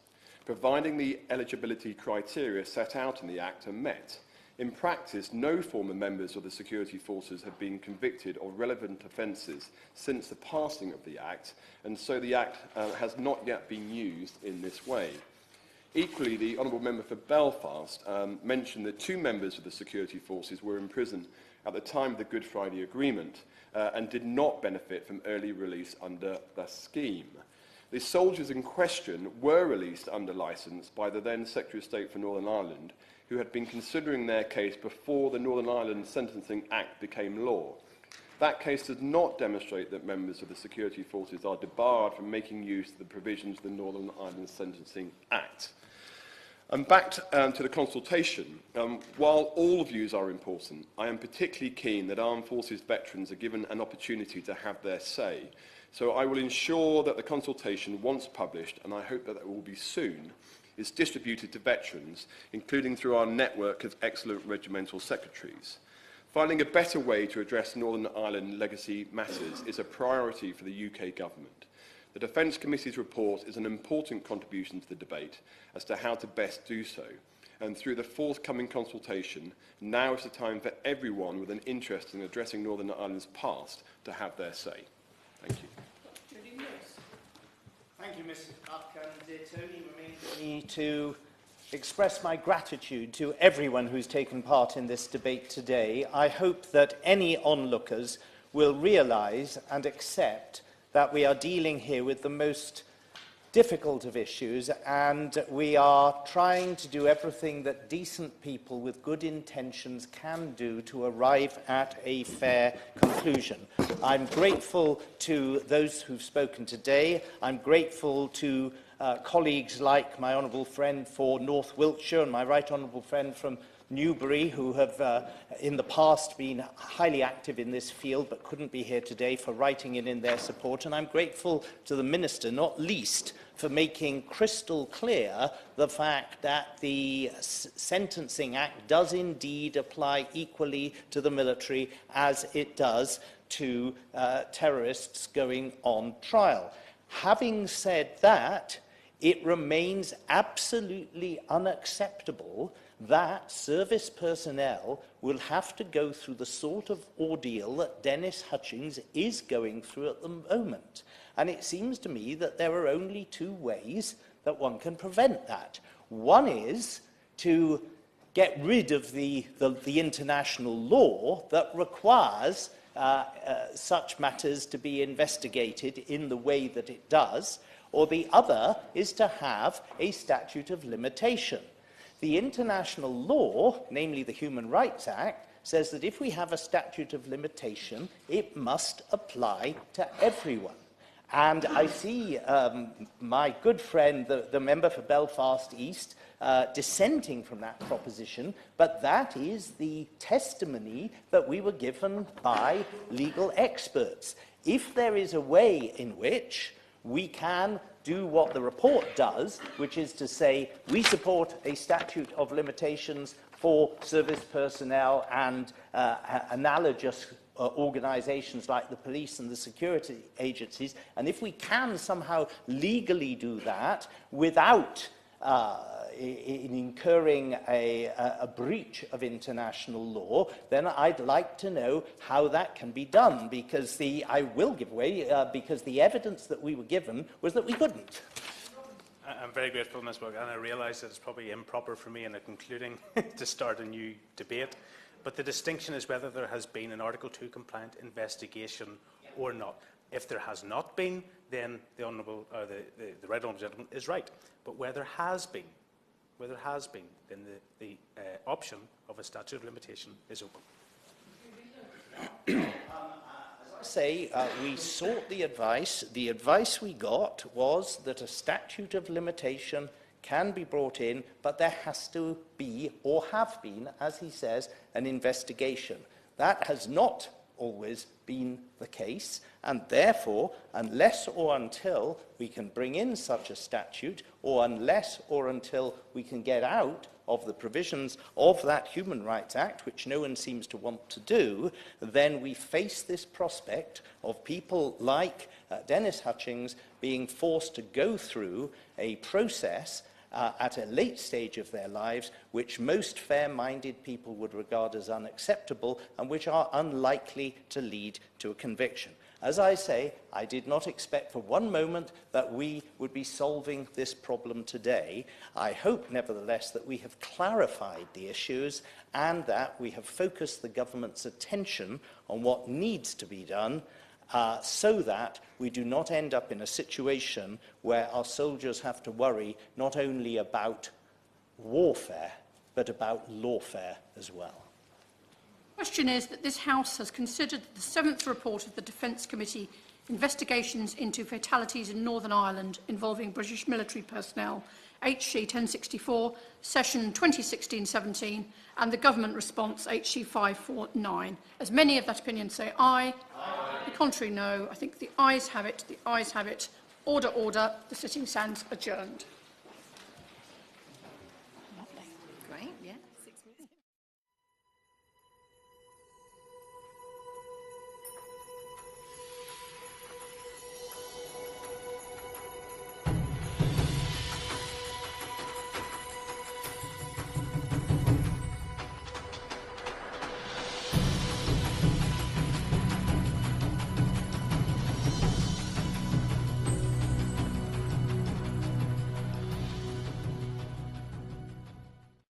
providing the eligibility criteria set out in the Act are met. In practice, no former members of the security forces have been convicted of relevant offences since the passing of the Act, and so the Act has not yet been used in this way. Equally, the Honourable Member for Belfast mentioned that 2 members of the security forces were in prison at the time of the Good Friday Agreement and did not benefit from early release under the scheme. The soldiers in question were released under licence by the then Secretary of State for Northern Ireland, who had been considering their case before the Northern Ireland Sentencing Act became law. That case does not demonstrate that members of the security forces are debarred from making use of the provisions of the Northern Ireland Sentencing Act. And back to the consultation, while all views are important, I am particularly keen that Armed Forces veterans are given an opportunity to have their say. So I will ensure that the consultation, once published, and I hope that it will be soon, is distributed to veterans, including through our network of excellent regimental secretaries. Finding a better way to address Northern Ireland legacy matters is a priority for the UK Government. The Defence Committee's report is an important contribution to the debate as to how to best do so, and through the forthcoming consultation, now is the time for everyone with an interest in addressing Northern Ireland's past to have their say. Thank you. Thank you, Mr. Buck, and it only remains for me to express my gratitude to everyone who's taken part in this debate today. I hope that any onlookers will realise and accept that we are dealing here with the most difficult of issues, and we are trying to do everything that decent people with good intentions can do to arrive at a fair conclusion. I'm grateful to those who've spoken today. I'm grateful to colleagues like my honourable friend for North Wiltshire and my right honourable friend from Newbury, who have in the past been highly active in this field but couldn't be here today, for writing in their support. And I'm grateful to the Minister, not least, for making crystal clear the fact that the Sentencing Act does indeed apply equally to the military as it does to terrorists going on trial. Having said that, it remains absolutely unacceptable that service personnel will have to go through the sort of ordeal that Dennis Hutchings is going through at the moment. And it seems to me that there are only 2 ways that one can prevent that. One is to get rid of the international law that requires such matters to be investigated in the way that it does, or the other is to have a statute of limitation. The international law, namely the Human Rights Act, says that if we have a statute of limitation, it must apply to everyone. And I see my good friend, the member for Belfast East, dissenting from that proposition, but that is the testimony that we were given by legal experts. If there is a way in which we can do what the report does, which is to say we support a statute of limitations for service personnel and analogous organisations like the police and the security agencies, and if we can somehow legally do that without incurring a breach of international law, then I'd like to know how that can be done, because I will give way, because the evidence that we were given was that we couldn't. I'm very grateful, Ms Wilk, and I realise that it's probably improper for me in a concluding to start a new debate. But the distinction is whether there has been an Article 2 compliant investigation or not. If there has not been, then the Right Honourable Gentleman is right. But where there has been, then the option of a statute of limitation is open. Say we sought the advice. The advice we got was that a statute of limitation can be brought in, but there has to be, or have been, as he says, an investigation. That has not always been the case, and therefore, unless or until we can bring in such a statute, or unless or until we can get out of the provisions of that Human Rights Act, which no one seems to want to do, then we face this prospect of people like Dennis Hutchings being forced to go through a process at a late stage of their lives, which most fair-minded people would regard as unacceptable and which are unlikely to lead to a conviction. As I say, I did not expect for one moment that we would be solving this problem today. I hope, nevertheless, that we have clarified the issues and that we have focused the government's attention on what needs to be done so that we do not end up in a situation where our soldiers have to worry not only about warfare, but about lawfare as well. The question is that this House has considered the 7th report of the Defence Committee investigations into fatalities in Northern Ireland involving British military personnel, HC 1064, session 2016-17, and the government response, HC 549. As many of that opinion say aye, the contrary no. I think the ayes have it. The ayes have it. Order, order. The sitting stands adjourned.